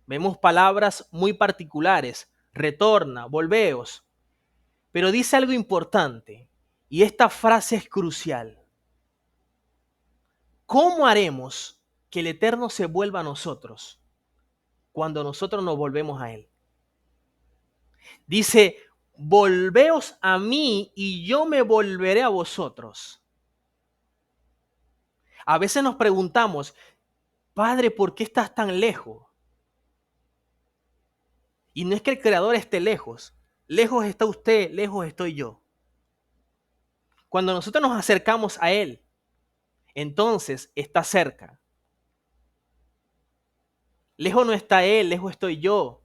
Speaker 1: Vemos palabras muy particulares. Retorna, volveos. Pero dice algo importante y esta frase es crucial. ¿Cómo haremos que el Eterno se vuelva a nosotros cuando nosotros nos volvemos a Él? Dice, volveos a mí y yo me volveré a vosotros. A veces nos preguntamos, Padre, ¿por qué estás tan lejos? Y no es que el Creador esté lejos. Lejos está usted, lejos estoy yo. Cuando nosotros nos acercamos a Él, entonces está cerca. Lejos no está Él, lejos estoy yo.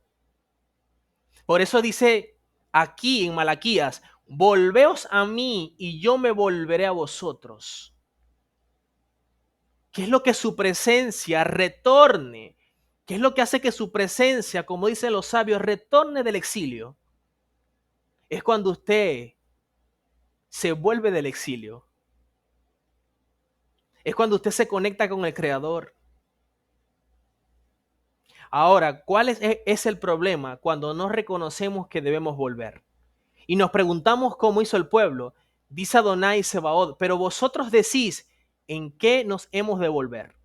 Speaker 1: Por eso dice aquí en Malaquías, volveos a mí y yo me volveré a vosotros. ¿Qué es lo que su presencia retorne? ¿Qué es lo que hace que su presencia, como dicen los sabios, retorne del exilio? Es cuando usted se vuelve del exilio. Es cuando usted se conecta con el Creador. Ahora, ¿cuál es el problema? Cuando no reconocemos que debemos volver. Y nos preguntamos cómo hizo el pueblo. Dice Adonai Sebaot, pero vosotros decís, ¿en qué nos hemos de volver?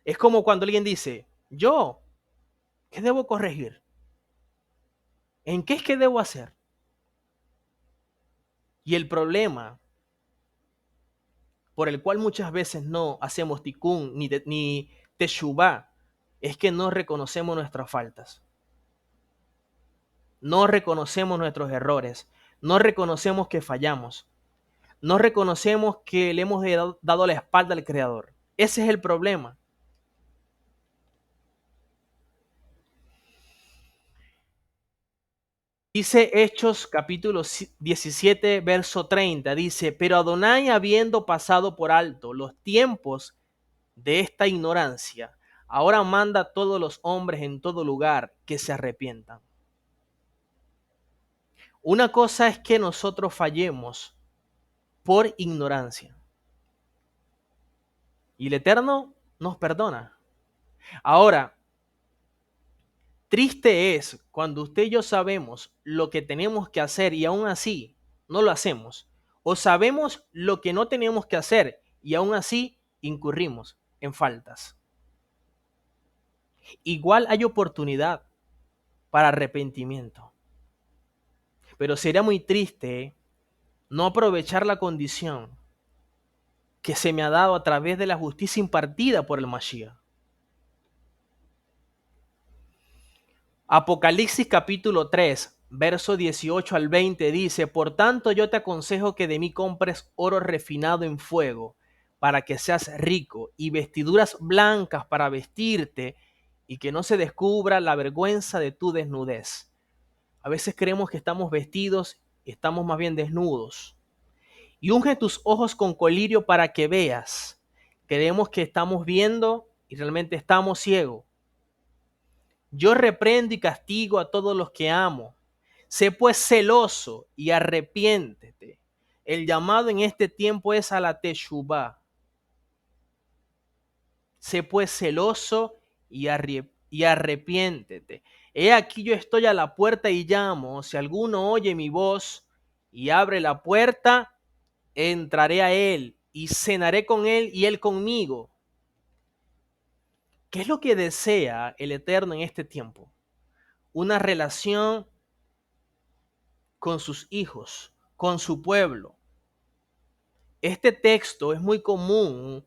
Speaker 1: Es como cuando alguien dice, yo, ¿qué debo corregir? ¿En qué es que debo hacer? Y el problema por el cual muchas veces no hacemos tikkun ni teshuvah es que no reconocemos nuestras faltas. No reconocemos nuestros errores. No reconocemos que fallamos. No reconocemos que le hemos dado la espalda al Creador. Ese es el problema. Dice Hechos capítulo 17, verso 30, dice, pero Adonai habiendo pasado por alto los tiempos de esta ignorancia, ahora manda a todos los hombres en todo lugar que se arrepientan. Una cosa es que nosotros fallemos por ignorancia y el Eterno nos perdona. Ahora, triste es cuando usted y yo sabemos lo que tenemos que hacer y aún así no lo hacemos. O sabemos lo que no tenemos que hacer y aún así incurrimos en faltas. Igual hay oportunidad para arrepentimiento. Pero sería muy triste no aprovechar la condición que se me ha dado a través de la justicia impartida por el Mashiach. Apocalipsis capítulo 3, verso 18 al 20 dice, por tanto yo te aconsejo que de mí compres oro refinado en fuego, para que seas rico, y vestiduras blancas para vestirte, y que no se descubra la vergüenza de tu desnudez. A veces creemos que estamos vestidos y estamos más bien desnudos. Y unge tus ojos con colirio para que veas. Creemos que estamos viendo y realmente estamos ciegos. Yo reprendo y castigo a todos los que amo. Sé pues celoso y arrepiéntete. El llamado en este tiempo es a la teshuvah. Sé pues celoso y arrepiéntete. He aquí yo estoy a la puerta y llamo. Si alguno oye mi voz y abre la puerta, entraré a él y cenaré con él y él conmigo. ¿Qué es lo que desea el Eterno en este tiempo? Una relación con sus hijos, con su pueblo. Este texto es muy común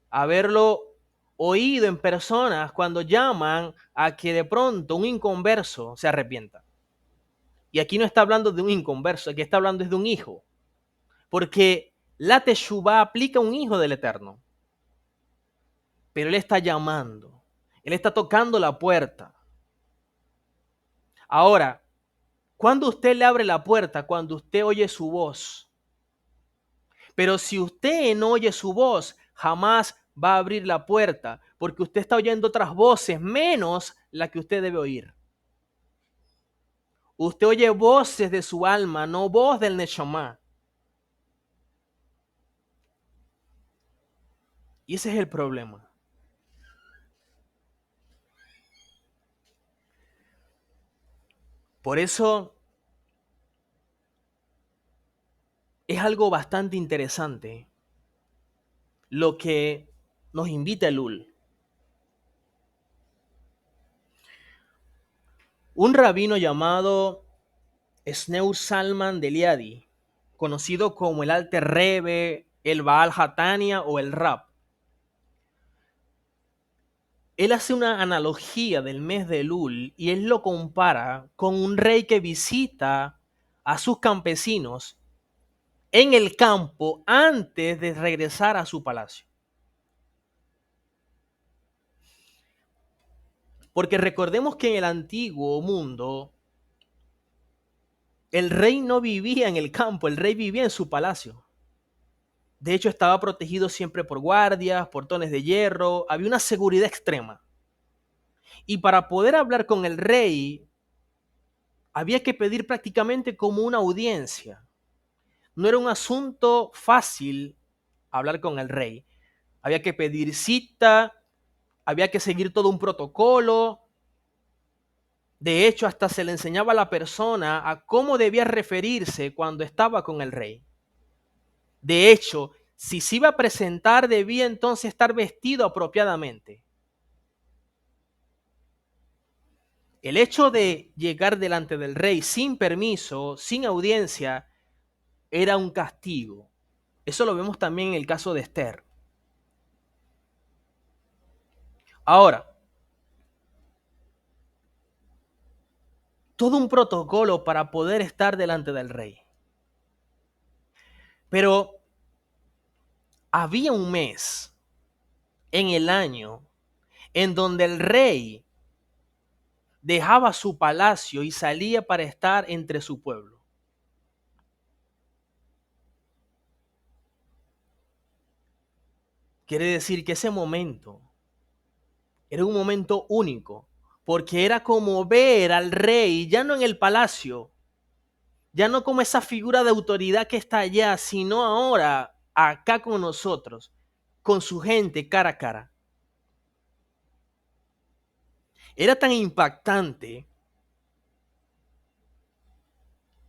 Speaker 1: haberlo oído en personas cuando llaman a que de pronto un inconverso se arrepienta. Y aquí no está hablando de un inconverso, aquí está hablando es de un hijo. Porque la teshuvah aplica a un hijo del Eterno. Pero Él está llamando. Él está tocando la puerta. Ahora, cuando usted le abre la puerta, cuando usted oye su voz. Pero si usted no oye su voz, jamás va a abrir la puerta, porque usted está oyendo otras voces, menos la que usted debe oír. Usted oye voces de su alma, no voz del Neshama. Y ese es el problema. Por eso es algo bastante interesante lo que nos invita Elul. Un rabino llamado Sneur Salman de Liadi, conocido como el Alter Rebbe, el Baal Hatania o el Rab. Él hace una analogía del mes de Elul y él lo compara con un rey que visita a sus campesinos en el campo antes de regresar a su palacio. Porque recordemos que en el antiguo mundo el rey no vivía en el campo, el rey vivía en su palacio. De hecho, estaba protegido siempre por guardias, portones de hierro, había una seguridad extrema. Y para poder hablar con el rey, había que pedir prácticamente como una audiencia. No era un asunto fácil hablar con el rey. Había que pedir cita, había que seguir todo un protocolo. De hecho, hasta se le enseñaba a la persona a cómo debía referirse cuando estaba con el rey. De hecho, si se iba a presentar, debía entonces estar vestido apropiadamente. El hecho de llegar delante del rey sin permiso, sin audiencia, era un castigo. Eso lo vemos también en el caso de Esther. Ahora, todo un protocolo para poder estar delante del rey. Pero había un mes en el año en donde el rey dejaba su palacio y salía para estar entre su pueblo. Quiere decir que ese momento era un momento único, porque era como ver al rey ya no en el palacio, ya no como esa figura de autoridad que está allá, sino ahora acá con nosotros, con su gente cara a cara. Era tan impactante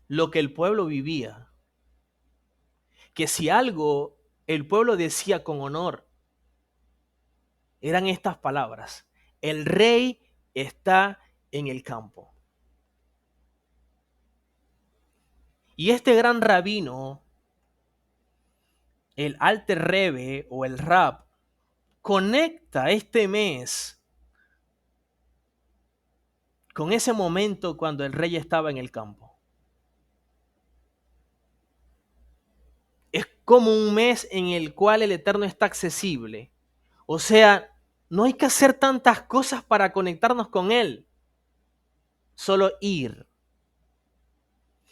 Speaker 1: lo que el pueblo vivía, que si algo el pueblo decía con honor, eran estas palabras: el rey está en el campo. Y este gran rabino, el Alter Rebbe o el Rab, conecta este mes con ese momento cuando el rey estaba en el campo. Es como un mes en el cual el Eterno está accesible. O sea, no hay que hacer tantas cosas para conectarnos con Él. Solo ir.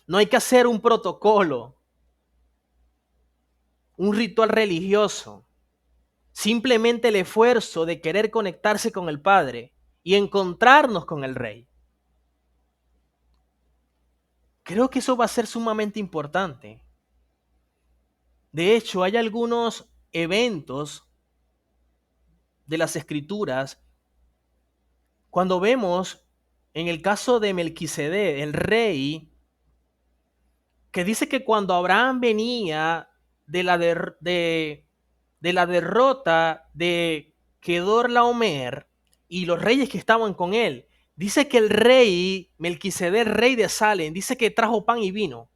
Speaker 1: No hay que hacer un protocolo, un ritual religioso. Simplemente el esfuerzo de querer conectarse con el Padre y encontrarnos con el Rey. Creo que eso va a ser sumamente importante. De hecho, hay algunos eventos de las Escrituras, cuando vemos en el caso de Melquisedec, el rey, que dice que cuando Abraham venía de la derrota de Kedorlaomer y los reyes que estaban con él, dice que el rey Melquisedec, rey de Salem, dice que trajo pan y vino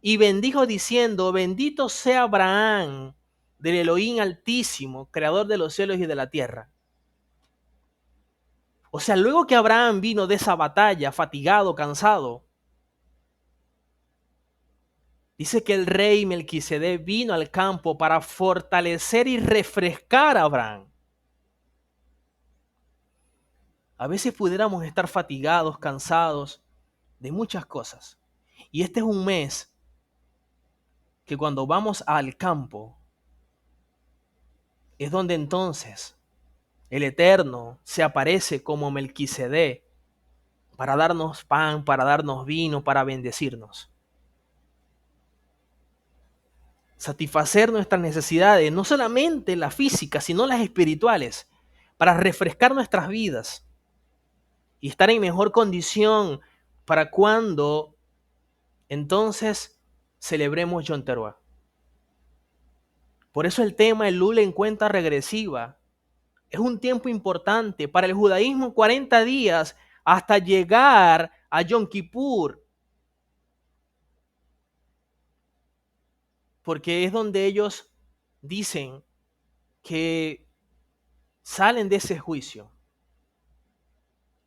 Speaker 1: y bendijo diciendo: bendito sea Abraham del Elohim Altísimo, creador de los cielos y de la tierra. O sea, luego que Abraham vino de esa batalla, fatigado, cansado, dice que el rey Melquisedec vino al campo para fortalecer y refrescar a Abraham. A veces pudiéramos estar fatigados, cansados de muchas cosas. Y este es un mes que cuando vamos al campo es donde entonces el Eterno se aparece como Melquisedec para darnos pan, para darnos vino, para bendecirnos. Satisfacer nuestras necesidades, no solamente las físicas, sino las espirituales, para refrescar nuestras vidas y estar en mejor condición para cuando entonces celebremos Yom Teruah. Por eso el tema del Lul en cuenta regresiva es un tiempo importante para el judaísmo, 40 días hasta llegar a Yom Kippur, porque es donde ellos dicen que salen de ese juicio,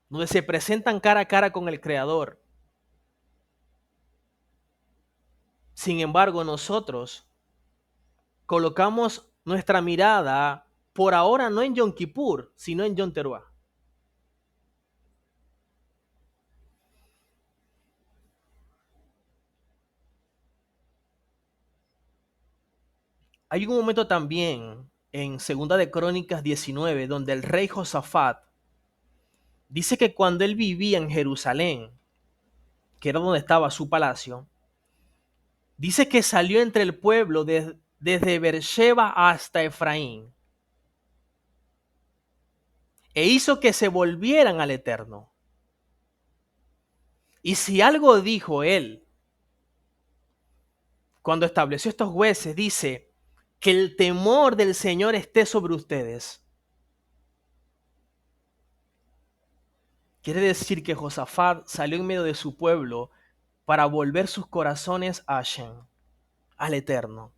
Speaker 1: donde se presentan cara a cara con el Creador. Sin embargo, nosotros colocamos nuestra mirada por ahora no en Yom Kippur, sino en Yom Teruah. Hay un momento también en Segunda de Crónicas 19 donde el rey Josafat dice que cuando él vivía en Jerusalén, que era donde estaba su palacio, dice que salió entre el pueblo desde Beersheba hasta Efraín e hizo que se volvieran al Eterno. Y si algo dijo él cuando estableció estos jueces, dice que el temor del Señor esté sobre ustedes. Quiere decir que Josafat salió en medio de su pueblo para volver sus corazones a Hashem, al Eterno.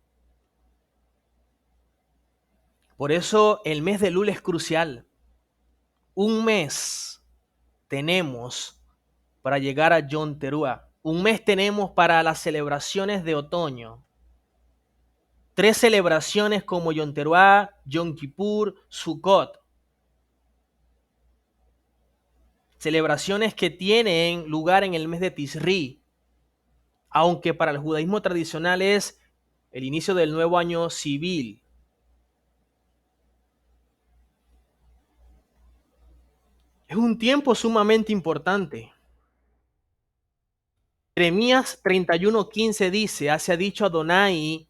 Speaker 1: Por eso el mes de Elul es crucial. Un mes tenemos para llegar a Yom Teruah. Un mes tenemos para las celebraciones de otoño. 3 celebraciones como Yom Teruah, Yom Kippur, Sukkot. Celebraciones que tienen lugar en el mes de Tisri, aunque para el judaísmo tradicional es el inicio del nuevo año civil. Es un tiempo sumamente importante. Jeremías 31:15 dice, así ha dicho Adonai,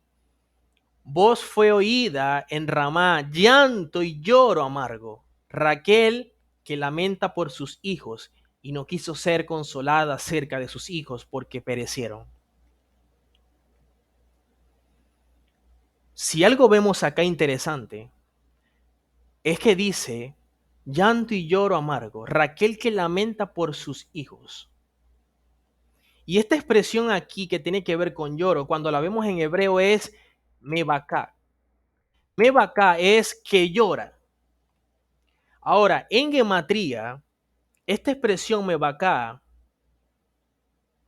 Speaker 1: voz fue oída en Ramá, llanto y lloro amargo. Raquel, que lamenta por sus hijos y no quiso ser consolada acerca de sus hijos porque perecieron. Si algo vemos acá interesante, es que dice, llanto y lloro amargo, Raquel que lamenta por sus hijos. Y esta expresión aquí que tiene que ver con lloro, cuando la vemos en hebreo es mebaká. Mebaká es que llora. Ahora, en gematría, esta expresión mebaká,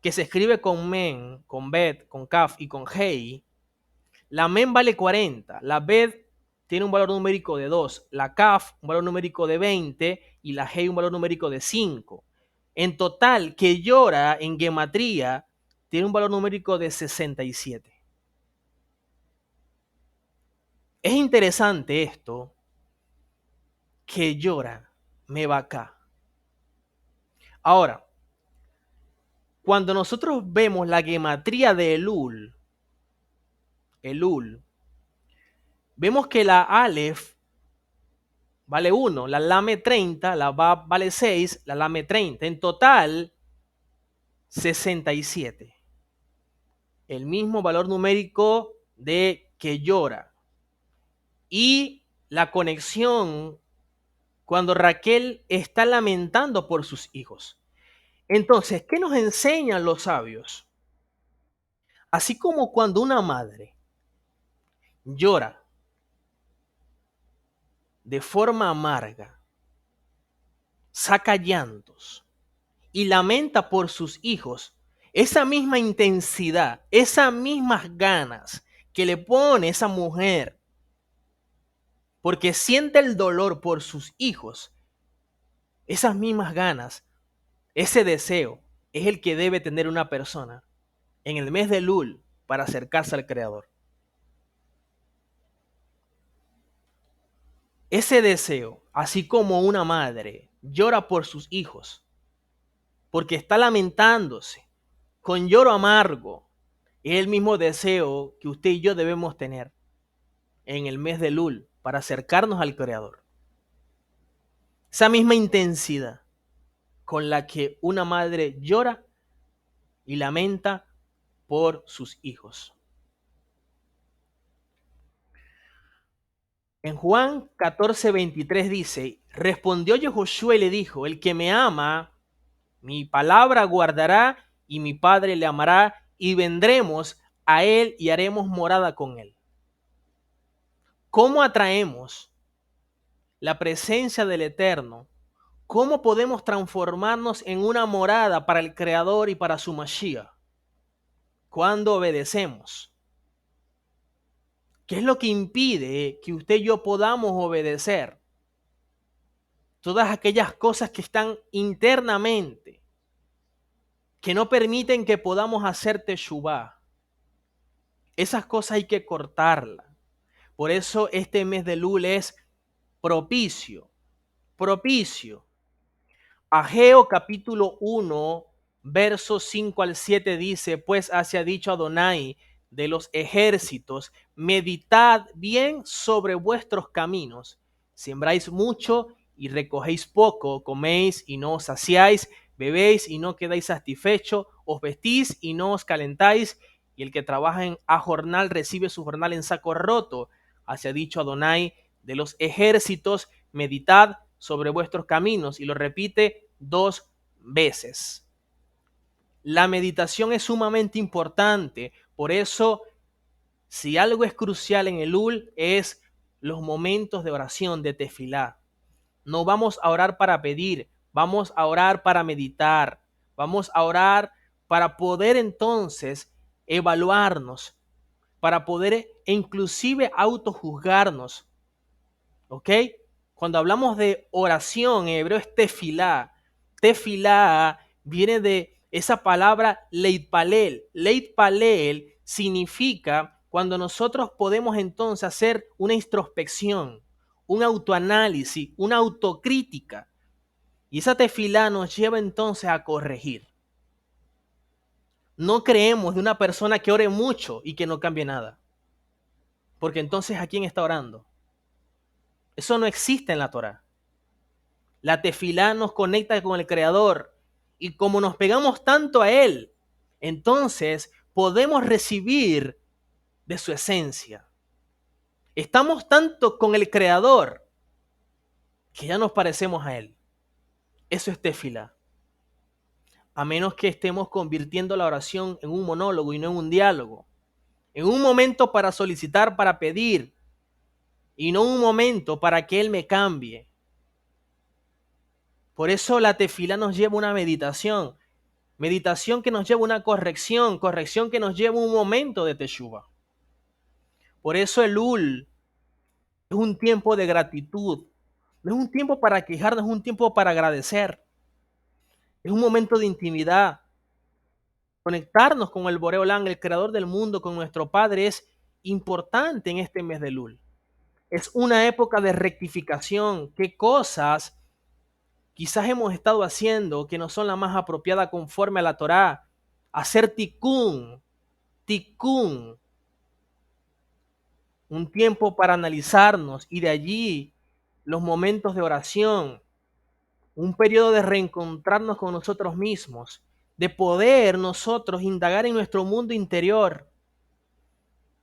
Speaker 1: que se escribe con men, con bet, con kaf y con hei, la men vale 40, la bet tiene un valor numérico de 2, la kaf un valor numérico de 20 y la hei un valor numérico de 5. En total, que llora en gematría tiene un valor numérico de 67. Es interesante esto, que llora, mebaká. Ahora, cuando nosotros vemos la gematría de Elul, vemos que la Aleph vale 1, la Lame 30, la Bab vale 6, la Lame 30. En total, 67. El mismo valor numérico de que llora. Y la conexión cuando Raquel está lamentando por sus hijos. Entonces, ¿qué nos enseñan los sabios? Así como cuando una madre llora de forma amarga, saca llantos y lamenta por sus hijos, esa misma intensidad, esas mismas ganas que le pone esa mujer porque siente el dolor por sus hijos, esas mismas ganas, ese deseo es el que debe tener una persona en el mes de Elul para acercarse al Creador. Ese deseo, así como una madre llora por sus hijos, porque está lamentándose con lloro amargo, es el mismo deseo que usted y yo debemos tener en el mes de Elul para acercarnos al Creador. Esa misma intensidad con la que una madre llora y lamenta por sus hijos. En Juan 14:23 dice, respondió Yehoshua y le dijo, el que me ama, mi palabra guardará y mi Padre le amará y vendremos a él y haremos morada con él. ¿Cómo atraemos la presencia del Eterno? ¿Cómo podemos transformarnos en una morada para el Creador y para su Mashiach? Cuando obedecemos. ¿Qué es lo que impide que usted y yo podamos obedecer? Todas aquellas cosas que están internamente, que no permiten que podamos hacer teshuvá. Esas cosas hay que cortarlas. Por eso este mes de Elul es propicio. Ageo capítulo 1, Versos 5 al 7 dice, pues así ha dicho Adonai de los ejércitos, meditad bien sobre vuestros caminos. Siembráis mucho y recogéis poco, coméis y no os saciáis, bebéis y no quedáis satisfechos, os vestís y no os calentáis, y el que trabaja a jornal recibe su jornal en saco roto. Así ha dicho Adonai de los ejércitos, meditad sobre vuestros caminos. Y lo repite 2 veces. La meditación es sumamente importante. Por eso, si algo es crucial en el Elul, es los momentos de oración, de tefilá. No vamos a orar para pedir, vamos a orar para meditar. Vamos a orar para poder entonces evaluarnos, para poder inclusive autojuzgarnos. ¿Ok? Cuando hablamos de oración, en hebreo es tefilá. Tefilá viene de esa palabra leitpalel. Leitpalel significa cuando nosotros podemos entonces hacer una introspección, un autoanálisis, una autocrítica. Y esa tefilá nos lleva entonces a corregir. No creemos de una persona que ore mucho y que no cambie nada. Porque entonces, ¿a quién está orando? Eso no existe en la Torá. La tefilá nos conecta con el Creador y como nos pegamos tanto a Él, entonces podemos recibir de su esencia. Estamos tanto con el Creador que ya nos parecemos a Él. Eso es tefilá. A menos que estemos convirtiendo la oración en un monólogo y no en un diálogo. En un momento para solicitar, para pedir, y no un momento para que Él me cambie. Por eso la tefilá nos lleva a una meditación. Meditación que nos lleva a una corrección, corrección que nos lleva a un momento de teshuva. Por eso el Elul es un tiempo de gratitud. No es un tiempo para quejarnos, es un tiempo para agradecer. Es un momento de intimidad. Conectarnos con el Boreolán, el creador del mundo, con nuestro Padre, es importante en este mes de Elul. Es una época de rectificación. ¿Qué cosas quizás hemos estado haciendo que no son las más apropiadas conforme a la Torá? Hacer tikkun, un tiempo para analizarnos y de allí los momentos de oración, un periodo de reencontrarnos con nosotros mismos, de poder nosotros indagar en nuestro mundo interior,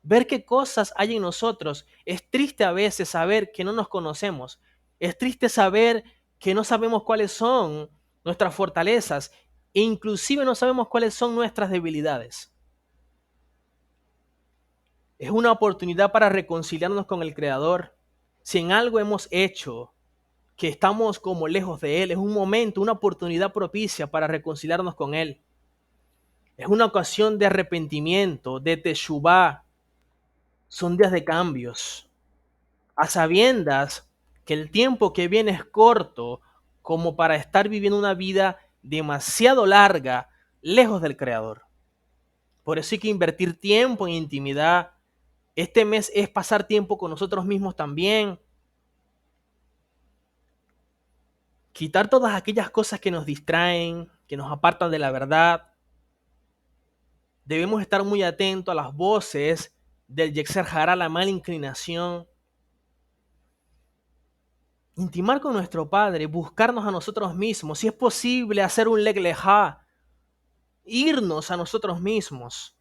Speaker 1: ver qué cosas hay en nosotros. Es triste a veces saber que no nos conocemos, es triste saber que no sabemos cuáles son nuestras fortalezas e inclusive no sabemos cuáles son nuestras debilidades. Es una oportunidad para reconciliarnos con el Creador. Si en algo hemos hecho que estamos como lejos de Él, es un momento, una oportunidad propicia para reconciliarnos con Él. Es una ocasión de arrepentimiento, de teshuvá. Son días de cambios. A sabiendas que el tiempo que viene es corto como para estar viviendo una vida demasiado larga lejos del Creador. Por eso hay que invertir tiempo en intimidad. Este mes es pasar tiempo con nosotros mismos también. Quitar todas aquellas cosas que nos distraen, que nos apartan de la verdad. Debemos estar muy atentos a las voces del Yetzer Hará, la mala inclinación. Intimar con nuestro Padre, buscarnos a nosotros mismos. Si es posible, hacer un Leg Lejá, irnos a nosotros mismos.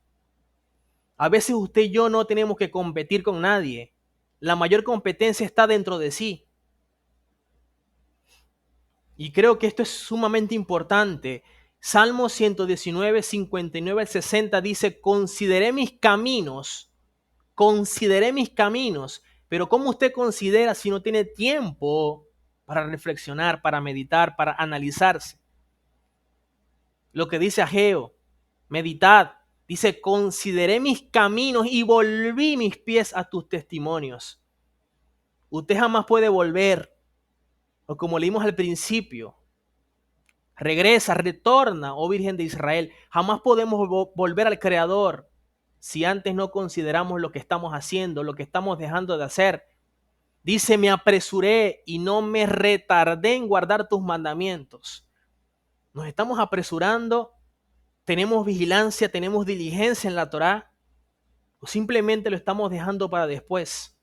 Speaker 1: A veces usted y yo no tenemos que competir con nadie. La mayor competencia está dentro de sí. Y creo que esto es sumamente importante. Salmo 119, 59 al 60 dice, consideré mis caminos, pero ¿cómo usted considera si no tiene tiempo para reflexionar, para meditar, para analizarse? Lo que dice Ageo, meditad, dice, consideré mis caminos y volví mis pies a tus testimonios. Usted jamás puede volver, o como leímos al principio, regresa, retorna, oh Virgen de Israel. Jamás podemos volver al Creador si antes no consideramos lo que estamos haciendo, lo que estamos dejando de hacer. Dice, me apresuré y no me retardé en guardar tus mandamientos. Nos estamos apresurando tenemos vigilancia, tenemos diligencia en la Torá, o simplemente lo estamos dejando para después.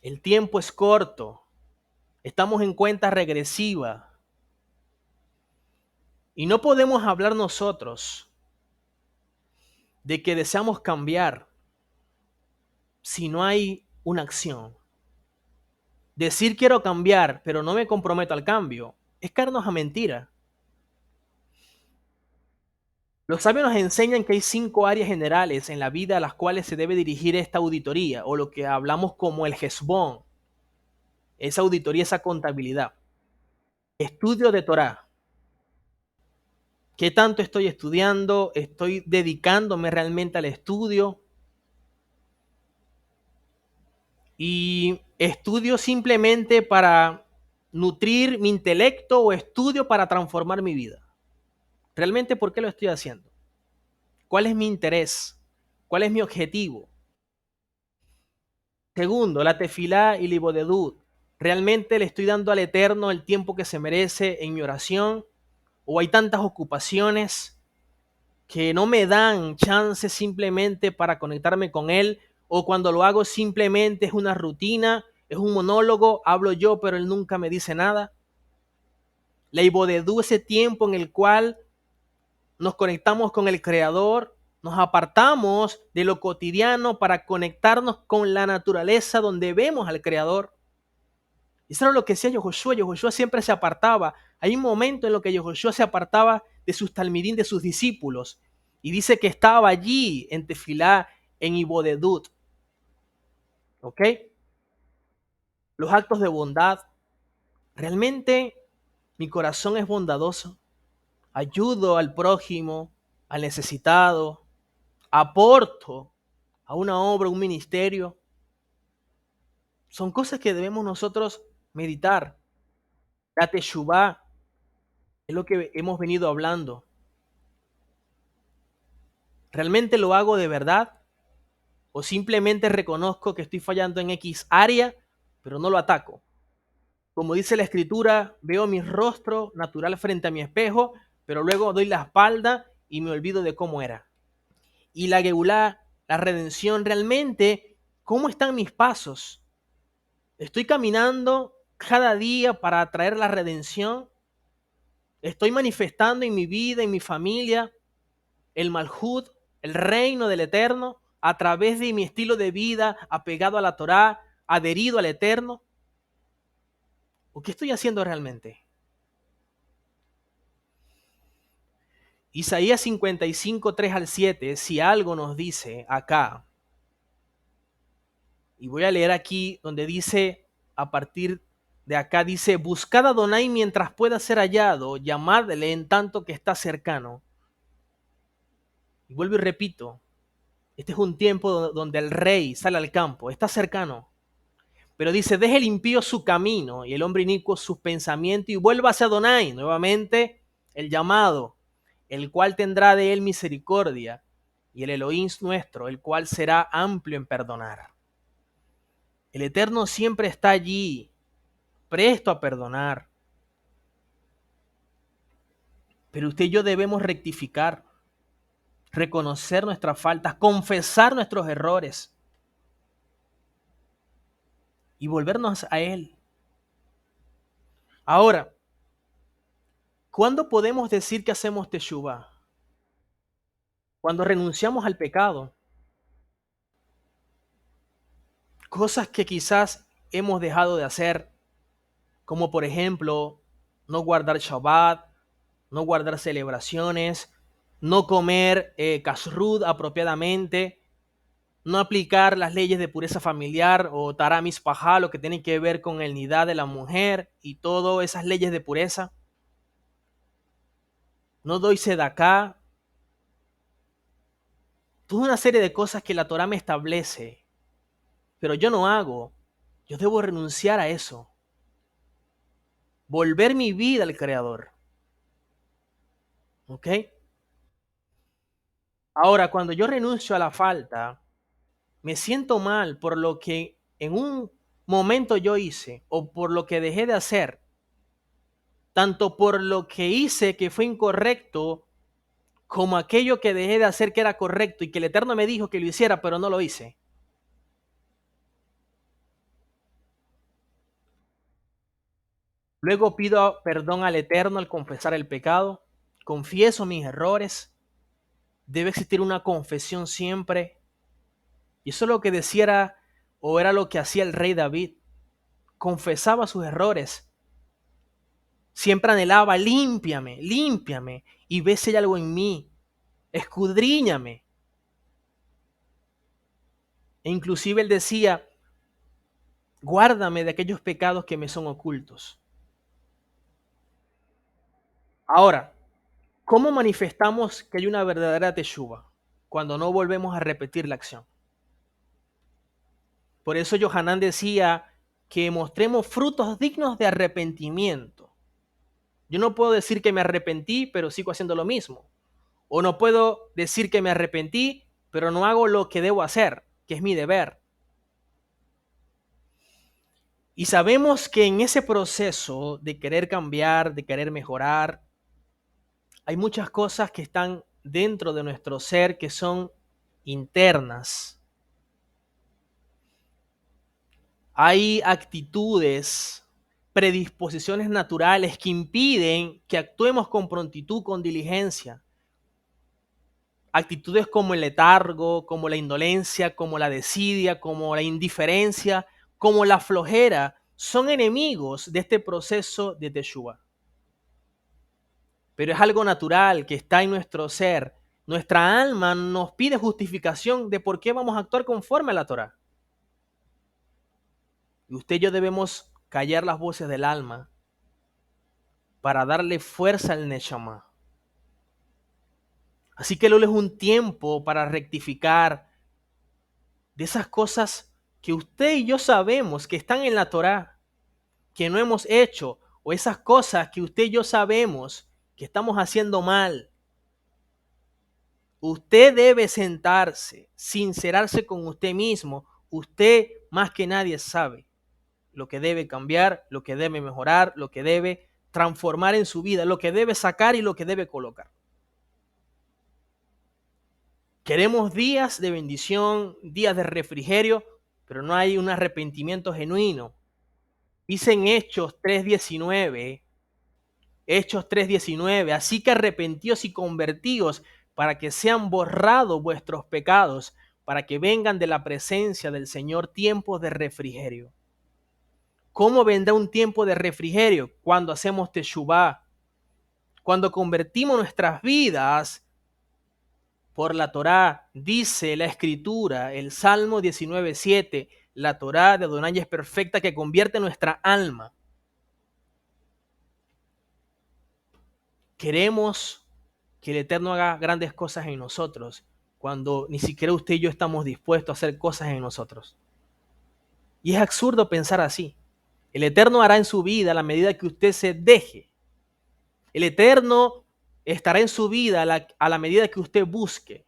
Speaker 1: El tiempo es corto, estamos en cuenta regresiva y no podemos hablar nosotros de que deseamos cambiar si no hay una acción. Decir quiero cambiar, pero no me comprometo al cambio, es caernos a mentira. Los sabios nos enseñan que hay 5 áreas generales en la vida a las cuales se debe dirigir esta auditoría, o lo que hablamos como el Hesbón, esa auditoría, esa contabilidad. Estudio de Torá. ¿Qué tanto estoy estudiando? ¿Estoy dedicándome realmente al estudio? Y estudio simplemente para nutrir mi intelecto o estudio para transformar mi vida. ¿Realmente por qué lo estoy haciendo? ¿Cuál es mi interés? ¿Cuál es mi objetivo? Segundo, la tefilá y libodedut. ¿Realmente le estoy dando al Eterno el tiempo que se merece en mi oración? ¿O hay tantas ocupaciones que no me dan chance simplemente para conectarme con Él? ¿O cuando lo hago simplemente es una rutina, es un monólogo, hablo yo pero Él nunca me dice nada? La ibodedú, ese tiempo en el cual nos conectamos con el Creador, nos apartamos de lo cotidiano para conectarnos con la naturaleza donde vemos al Creador. Eso era lo que hacía Yehoshua. Yehoshua siempre se apartaba. Hay un momento en lo que Yehoshua se apartaba de sus talmidín, de sus discípulos. Y dice que estaba allí en Tefilá, en Ibodedut. ¿Ok? Los actos de bondad. Realmente mi corazón es bondadoso. Ayudo al prójimo, al necesitado. Aporto a una obra, un ministerio. Son cosas que debemos nosotros meditar. La teshuvá es lo que hemos venido hablando. ¿Realmente lo hago de verdad? ¿O simplemente reconozco que estoy fallando en X área, pero no lo ataco? Como dice la escritura, veo mi rostro natural frente a mi espejo, pero luego doy la espalda y me olvido de cómo era. Y la Geulá, la redención, realmente, ¿cómo están mis pasos? ¿Estoy caminando cada día para traer la redención? ¿Estoy manifestando en mi vida, en mi familia, el Malhut, el reino del Eterno, a través de mi estilo de vida apegado a la Torá, adherido al Eterno? ¿O qué estoy haciendo realmente? Isaías 55, 3 al 7, si algo nos dice acá, y voy a leer aquí donde dice, a partir de acá dice, buscad a Adonai mientras pueda ser hallado, llamadle en tanto que está cercano. Y vuelvo y repito, este es un tiempo donde el rey sale al campo, está cercano. Pero dice, deje el impío su camino y el hombre inicuo sus pensamientos y vuelva hacia Adonai. Nuevamente el llamado, el cual tendrá de él misericordia, y el Elohim nuestro, el cual será amplio en perdonar. El Eterno siempre está allí, presto a perdonar. Pero usted y yo debemos rectificar, reconocer nuestras faltas, confesar nuestros errores y volvernos a Él. Ahora, ¿cuándo podemos decir que hacemos teshuvá? Cuando renunciamos al pecado. Cosas que quizás hemos dejado de hacer, como por ejemplo, no guardar Shabbat, no guardar celebraciones, no comer kashrut apropiadamente, no aplicar las leyes de pureza familiar o taramis pajá, lo que tiene que ver con el nidá de la mujer y todas esas leyes de pureza. No doy sedaká. Toda una serie de cosas que la Torá me establece, pero yo no hago. Yo debo renunciar a eso. Volver mi vida al Creador. ¿Ok? Ahora, cuando yo renuncio a la falta, me siento mal por lo que en un momento yo hice o por lo que dejé de hacer. tanto por lo que hice que fue incorrecto, como aquello que dejé de hacer que era correcto y que el Eterno me dijo que lo hiciera, pero no lo hice. Luego pido perdón al Eterno al confesar el pecado, confieso mis errores, debe existir una confesión siempre. Y eso es lo que decía o era lo que hacía el rey David. Confesaba sus errores. Siempre anhelaba, límpiame, límpiame y ve si hay algo en mí. Escudriñame. E inclusive él decía, guárdame de aquellos pecados que me son ocultos. Ahora, ¿cómo manifestamos que hay una verdadera teshuva? Cuando no volvemos a repetir la acción. Por eso Yohanan decía que mostremos frutos dignos de arrepentimiento. Yo no puedo decir que me arrepentí, pero sigo haciendo lo mismo. O no puedo decir que me arrepentí, pero no hago lo que debo hacer, que es mi deber. Y sabemos que en ese proceso de querer cambiar, de querer mejorar, hay muchas cosas que están dentro de nuestro ser que son internas. Hay actitudes, predisposiciones naturales que impiden que actuemos con prontitud, con diligencia. Actitudes como el letargo, como la indolencia, como la desidia, como la indiferencia, como la flojera, son enemigos de este proceso de Teshuvah. Pero es algo natural que está en nuestro ser. Nuestra alma nos pide justificación de por qué vamos a actuar conforme a la Torah. Y usted y yo debemos callar las voces del alma para darle fuerza al Neshama. Así que Lul es un tiempo para rectificar de esas cosas que usted y yo sabemos que están en la Torá, que no hemos hecho, o esas cosas que usted y yo sabemos que estamos haciendo mal. Usted debe sentarse, sincerarse con usted mismo. Usted más que nadie sabe lo que debe cambiar, lo que debe mejorar, lo que debe transformar en su vida, lo que debe sacar y lo que debe colocar. Queremos días de bendición, días de refrigerio, pero no hay un arrepentimiento genuino. Dice en Hechos 3:19, así que arrepentíos y convertíos para que sean borrados vuestros pecados, para que vengan de la presencia del Señor tiempos de refrigerio. ¿Cómo vendrá un tiempo de refrigerio? Cuando hacemos teshuvá, cuando convertimos nuestras vidas por la Torá. Dice la Escritura, el Salmo 19:7, la Torá de Adonai es perfecta que convierte nuestra alma. Queremos que el Eterno haga grandes cosas en nosotros, cuando ni siquiera usted y yo estamos dispuestos a hacer cosas en nosotros. Y es absurdo pensar así. El Eterno hará en su vida a la medida que usted se deje. El Eterno estará en su vida a la medida que usted busque.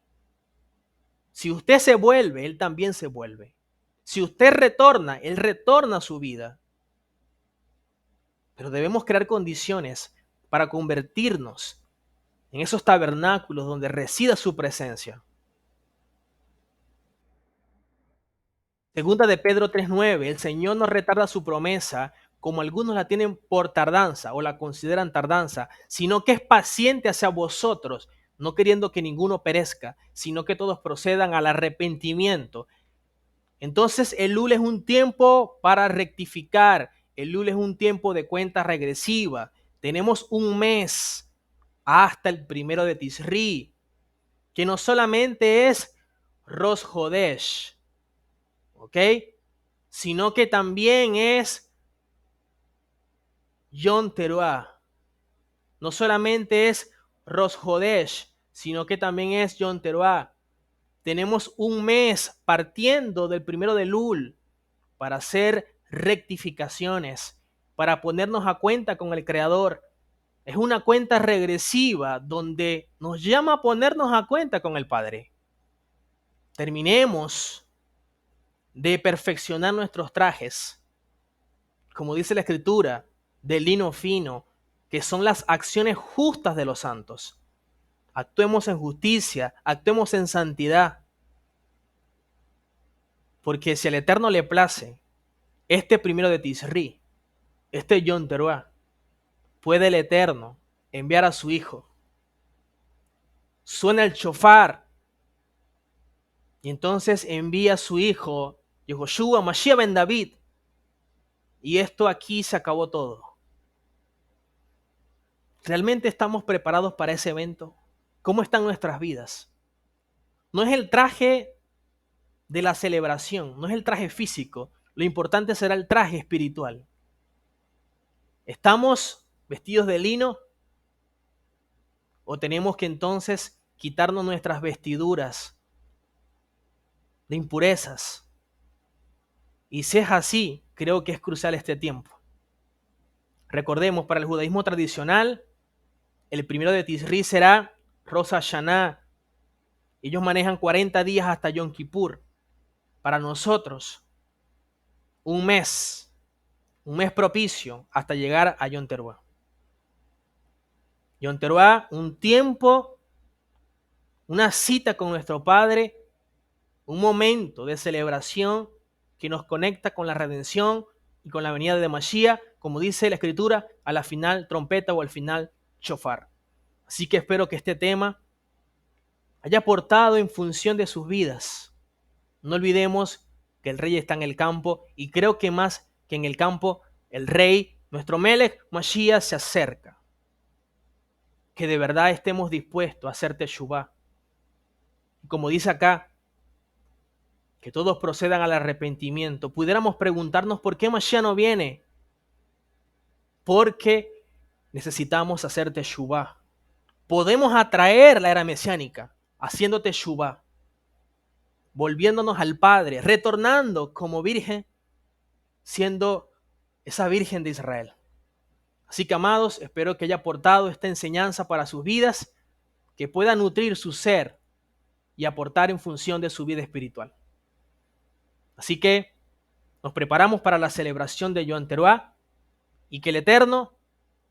Speaker 1: Si usted se vuelve, Él también se vuelve. Si usted retorna, Él retorna a su vida. Pero debemos crear condiciones para convertirnos en esos tabernáculos donde resida su presencia. Segunda de Pedro 3:9, el Señor no retarda su promesa como algunos la tienen por tardanza o la consideran tardanza, sino que es paciente hacia vosotros, no queriendo que ninguno perezca, sino que todos procedan al arrepentimiento. Entonces el Lul es un tiempo para rectificar, el Lul es un tiempo de cuenta regresiva. Tenemos un mes hasta el 1 de Tisri, que no solamente es Rosh Hodesh, ¿ok? Sino que también es Yom Teruah. No solamente es Rosh Hodesh, sino que también es Yom Teruah. Tenemos un mes partiendo del 1 de Lul para hacer rectificaciones, para ponernos a cuenta con el Creador. Es una cuenta regresiva donde nos llama a ponernos a cuenta con el Padre. Terminemos de perfeccionar nuestros trajes, como dice la Escritura, de lino fino, que son las acciones justas de los santos. Actuemos en justicia, actuemos en santidad, porque si al Eterno le place, este primero de Tisri, este Yom Teruah, puede el Eterno enviar a su Hijo. Suena el shofar y entonces envía a su Hijo, Yehoshua Mashiach ben David, y esto aquí se acabó todo. ¿Realmente estamos preparados para ese evento? ¿Cómo están nuestras vidas? No es el traje de la celebración, no es el traje físico. Lo importante será el traje espiritual. ¿Estamos vestidos de lino? ¿O tenemos que entonces quitarnos nuestras vestiduras de impurezas? Y si es así, creo que es crucial este tiempo. Recordemos, para el judaísmo tradicional, el primero de Tisri será Rosh Hashanah. Ellos manejan 40 días hasta Yom Kippur. Para nosotros, un mes propicio hasta llegar a Yom Teruah. Yom Teruah, un tiempo, una cita con nuestro Padre, un momento de celebración que nos conecta con la redención y con la venida de Mashiach, como dice la Escritura, a la final trompeta o al final shofar. Así que espero que este tema haya aportado en función de sus vidas. No olvidemos que el rey está en el campo y creo que más que en el campo, el rey, nuestro Melech Mashiach, se acerca. Que de verdad estemos dispuestos a hacer teshuvá. Como dice acá, que todos procedan al arrepentimiento. Pudiéramos preguntarnos por qué Mashiach no viene. Porque necesitamos hacer teshuvá. Podemos atraer la era mesiánica haciendo teshuvá, volviéndonos al Padre, retornando como virgen, siendo esa virgen de Israel. Así que, amados, espero que haya aportado esta enseñanza para sus vidas, que pueda nutrir su ser y aportar en función de su vida espiritual. Así que nos preparamos para la celebración de Yom Teruah y que el Eterno,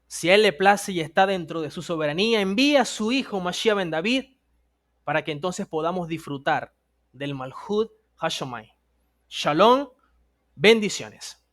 Speaker 1: si a Él le place y está dentro de su soberanía, envíe a su Hijo Mashiach ben David para que entonces podamos disfrutar del Malhut Hashomai. Shalom, bendiciones.